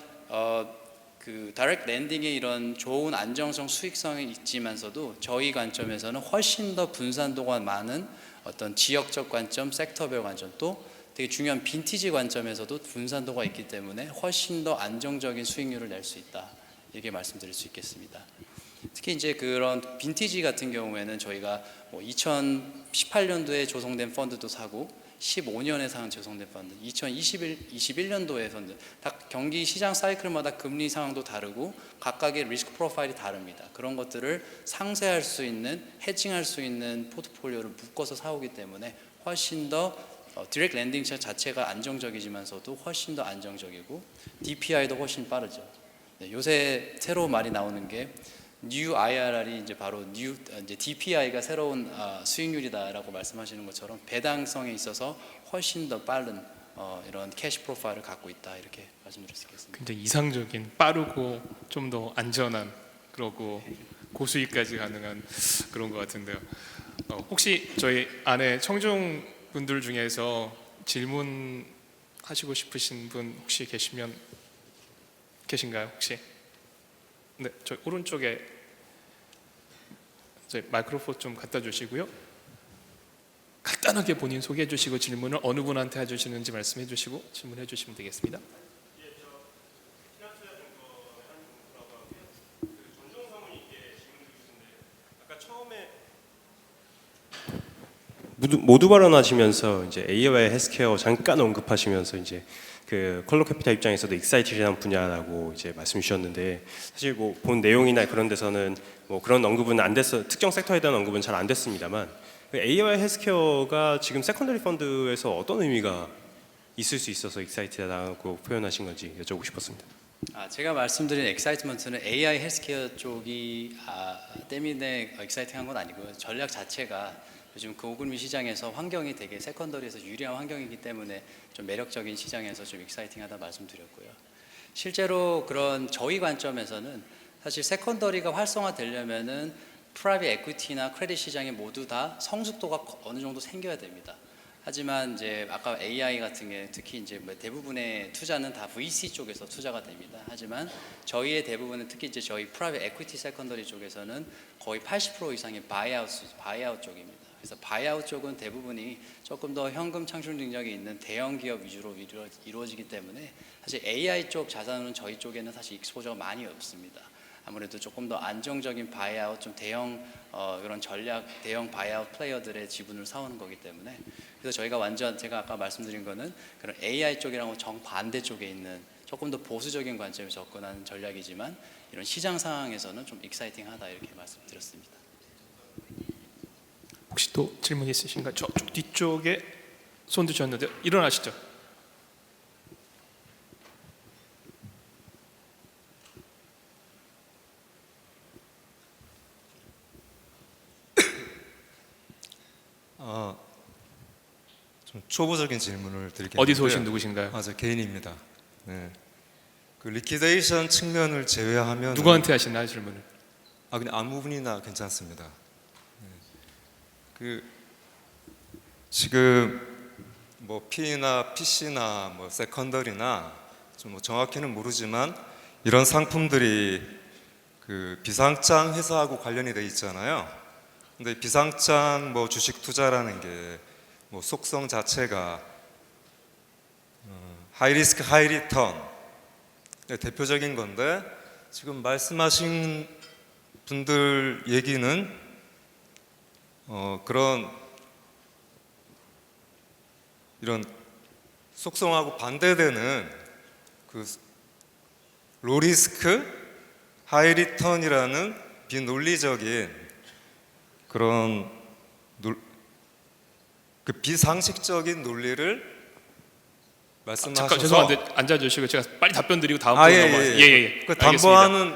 그 다이렉트 랜딩의 이런 좋은 안정성, 수익성이 있지만서도 저희 관점에서는 훨씬 더 분산도가 많은 어떤 지역적 관점, 섹터별 관점, 또 되게 중요한 빈티지 관점에서도 분산도가 있기 때문에 훨씬 더 안정적인 수익률을 낼 수 있다. 이렇게 말씀드릴 수 있겠습니다. 특히 이제 그런 빈티지 같은 경우에는 저희가 뭐 2018년도에 조성된 펀드도 사고 15년에 산 재성된 펀드, 2021년도에 펀드, 다 경기 시장 사이클마다 금리 상황도 다르고 각각의 리스크 프로파일이 다릅니다. 그런 것들을 상쇄할 수 있는, 해칭할 수 있는 포트폴리오를 묶어서 사오기 때문에 훨씬 더 디렉트 랜딩 자체가 안정적이지만서도 훨씬 더 안정적이고 DPI도 훨씬 빠르죠. 네, 요새 새로 말이 나오는 게 New IRR이 이제 바로 이제 DPI가 새로운 수익률이다라고 말씀하시는 것처럼 배당성에 있어서 훨씬 더 빠른 이런 캐시 프로파일을 갖고 있다, 이렇게 말씀드릴 수 있겠습니다. 굉장히 이상적인, 빠르고 좀 더 안전한, 그러고 고수익까지 가능한 그런 것 같은데요. 혹시 저희 안에 청중 분들 중에서 질문하시고 싶으신 분 혹시 계신가요? 혹시? 네, 저 오른쪽에 저희 마이크로폰 좀 갖다 주시고요. 간단하게 본인 소개해 주시고 질문을 어느 분한테 해주시는지 말씀해 주시고 질문해 주시면 되겠습니다. 모두 발언하시면서 이제 AI와 헬스케어 잠깐 언급하시면서 이제 그 컬러 캐피탈 입장에서도 익사이티드한 분야라고 이제 말씀 주셨는데, 사실 뭐 본 내용이나 그런 데서는 뭐 그런 언급은 안 됐어, 특정 섹터에 대한 언급은 잘 안 됐습니다만, AI와 헬스케어가 지금 세컨더리 펀드에서 어떤 의미가 있을 수 있어서 익사이티드하다고 표현하신 건지 여쭤보고 싶었습니다. 제가 말씀드린 엑사이트먼트는 AI 헬스케어 쪽이 때문에 익사이팅한 건 아니고요. 전략 자체가 요즘 고금리 시장에서 환경이 되게 세컨더리에서 유리한 환경이기 때문에 좀 매력적인 시장에서 좀 익사이팅하다 말씀드렸고요. 실제로 그런 저희 관점에서는 사실 세컨더리가 활성화되려면은 프라이빗 에퀴티나 크레딧 시장이 모두 다 성숙도가 어느 정도 생겨야 됩니다. 하지만 이제 아까 AI 같은 게 특히 이제 대부분의 투자는 다 VC 쪽에서 투자가 됩니다. 하지만 저희의 대부분은 특히 이제 저희 프라이빗 에퀴티 세컨더리 쪽에서는 거의 80% 이상이 바이아웃 쪽입니다. 그래서 바이아웃 쪽은 대부분이 조금 더 현금 창출 능력이 있는 대형 기업 위주로 이루어지기 때문에 사실 AI 쪽 자산은 저희 쪽에는 사실 익스포저가 많이 없습니다. 아무래도 조금 더 안정적인 바이아웃, 좀 대형 그런 전략 대형 바이아웃 플레이어들의 지분을 사오는 거기 때문에, 그래서 저희가 완전 제가 아까 말씀드린 거는 그런 AI 쪽이랑 정반대 쪽에 있는 조금 더 보수적인 관점에서 접근하는 전략이지만 이런 시장 상황에서는 좀 익사이팅하다, 이렇게 말씀드렸습니다. 혹시 또 질문 있으신가요? 저쪽 뒤쪽에 손 드셨는데 일어나시죠. 좀 초보적인 질문을 드리겠는데요. 어디서 오신 누구신가요? 저 개인입니다. 네. 그 리퀴데이션 측면을 제외하면 누구한테 하시나요 질문을? 그냥 아무 분이나 괜찮습니다. 네. 그 지금 뭐 P나 PC나 뭐 세컨더리나 좀 뭐 정확히는 모르지만 이런 상품들이 그 비상장 회사하고 관련이 돼 있잖아요. 근데 비상장 뭐 주식 투자라는 게 뭐 속성 자체가 하이 리스크 하이 리턴 대표적인 건데, 지금 말씀하신 분들 얘기는 그런 이런 속성하고 반대되는 그 로리스크 하이 리턴이라는 비논리적인 그런 그 비상식적인 논리를 말씀하셔서 잠깐 죄송한데 앉아주시고 제가 빨리 답변 드리고 다음 분 넘어가요. 예. 그 담보하는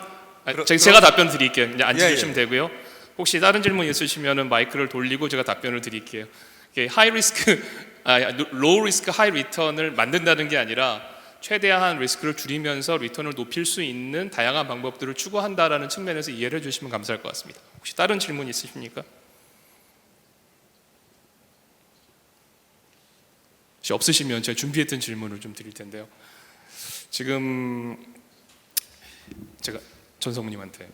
제가 답변 드릴게요. 이제 앉으시면 예. 되고요. 혹시 다른 질문 있으시면은 마이크를 돌리고 제가 답변을 드릴게요. 하이 리스크, 로우 리스크 하이 리턴을 만든다는 게 아니라 최대한 리스크를 줄이면서 리턴을 높일 수 있는 다양한 방법들을 추구한다라는 측면에서 이해를 해주시면 감사할 것 같습니다. 혹시 다른 질문 있으십니까? 혹시 없으시면 제가 준비했던 질문을 좀 드릴 텐데요. 지금 제가 전성우님한테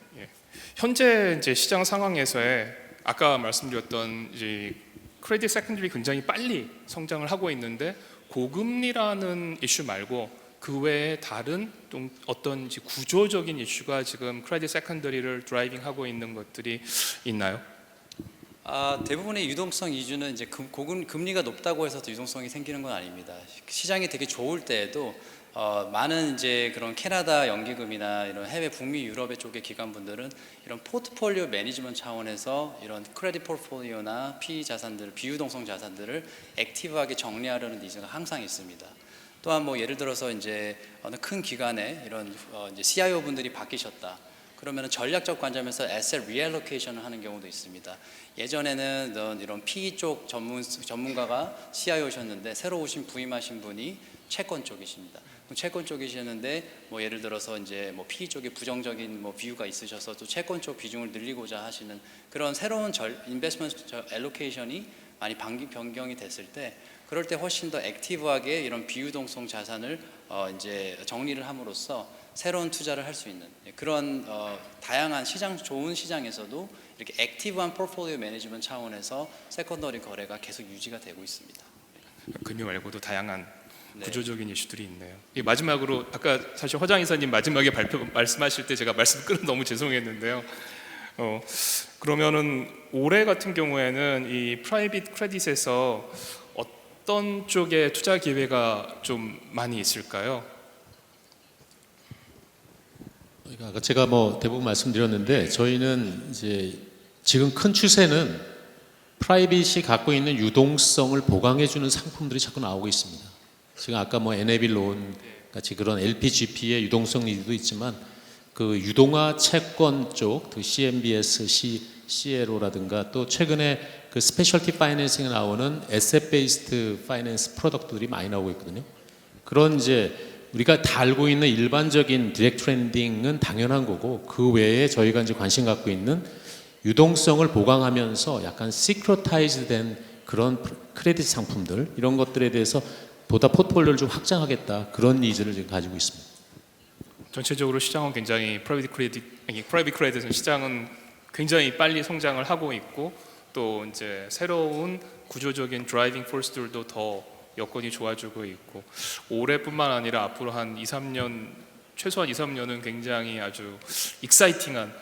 현재 이제 시장 상황에서의 아까 말씀드렸던 이제 크레딧 세컨더리 굉장히 빨리 성장을 하고 있는데 고금리라는 이슈 말고 그 외에 다른 또 어떤 이제 구조적인 이슈가 지금 크레딧 세컨더리를 드라이빙하고 있는 것들이 있나요? 대부분의 유동성 이주는 이제 금리가 높다고 해서 유동성이 생기는 건 아닙니다. 시장이 되게 좋을 때에도 많은 이제 그런 캐나다 연기금이나 이런 해외 북미 유럽의 쪽의 기관분들은 이런 포트폴리오 매니지먼트 차원에서 이런 크레딧 포트폴리오나 PE 자산들, 비유동성 자산들을 액티브하게 정리하려는 니즈가 항상 있습니다. 또한 뭐 예를 들어서 이제 어느 큰 기관에 이런 이제 CIO 분들이 바뀌셨다. 그러면 전략적 관점에서 에셋 리알로케이션을 하는 경우도 있습니다. 예전에는 이런 PE 쪽 전문가가 CIO셨는데 새로 부임하신 분이 채권 쪽이십니다. 채권 쪽이셨는데 뭐 예를 들어서 이제 뭐 PE 쪽에 부정적인 뭐 비유가 있으셔서 또 채권 쪽 비중을 늘리고자 하시는 그런 새로운 인베스트먼트 알로케이션이 많이 변경이 됐을 때 그럴 때 훨씬 더 액티브하게 이런 비유동성 자산을 이제 정리를 함으로써 새로운 투자를 할 수 있는 그런 다양한 좋은 시장에서도 이렇게 액티브한 포트폴리오 매니지먼트 차원에서 세컨더리 거래가 계속 유지가 되고 있습니다. 금리 말고도 다양한 네. 구조적인 이슈들이 있네요. 마지막으로 아까 사실 허장 이사님 마지막에 말씀하실 때 제가 말씀 끊어 너무 죄송했는데요. 그러면은 올해 같은 경우에는 이 프라이빗 크레딧에서 어떤 쪽에 투자 기회가 좀 많이 있을까요? 아까 제가 뭐 대부분 말씀드렸는데 저희는 이제 지금 큰 추세는 프라이빗이 갖고 있는 유동성을 보강해주는 상품들이 자꾸 나오고 있습니다. 지금 아까 뭐 NAB 론 같이 그런 LPGP의 유동성 니드도 있지만 그 유동화 채권 쪽, 그 CMBS, CLO라든가 또 최근에 그 스페셜티 파이낸싱에 나오는 에셋 베이스드 파이낸스 프로덕트들이 많이 나오고 있거든요. 그런 이제 우리가 다 알고 있는 일반적인 디렉트 트렌딩은 당연한 거고 그 외에 저희가 이제 관심 갖고 있는 유동성을 보강하면서 약간 시크로타이즈된 그런 크레딧 상품들 이런 것들에 대해서 보다 포트폴리오를 좀 확장하겠다 그런 니즈를 지금 가지고 있습니다. 전체적으로 시장은 굉장히 프라이빗 크레딧은 시장은 굉장히 빨리 성장을 하고 있고 또 이제 새로운 구조적인 드라이빙 포스들도 더 여건이 좋아지고 있고 올해뿐만 아니라 앞으로 한 2-3년 최소한 2-3년은 굉장히 아주 익사이팅한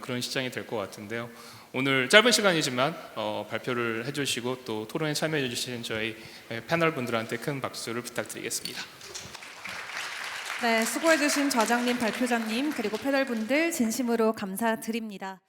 그런 시장이 될 것 같은데요. 오늘 짧은 시간이지만 발표를 해주시고 또 토론에 참여해 주신 저희 패널 분들한테 큰 박수를 부탁드리겠습니다. 네, 수고해 주신 좌장님, 발표자님 그리고 패널 분들 진심으로 감사드립니다.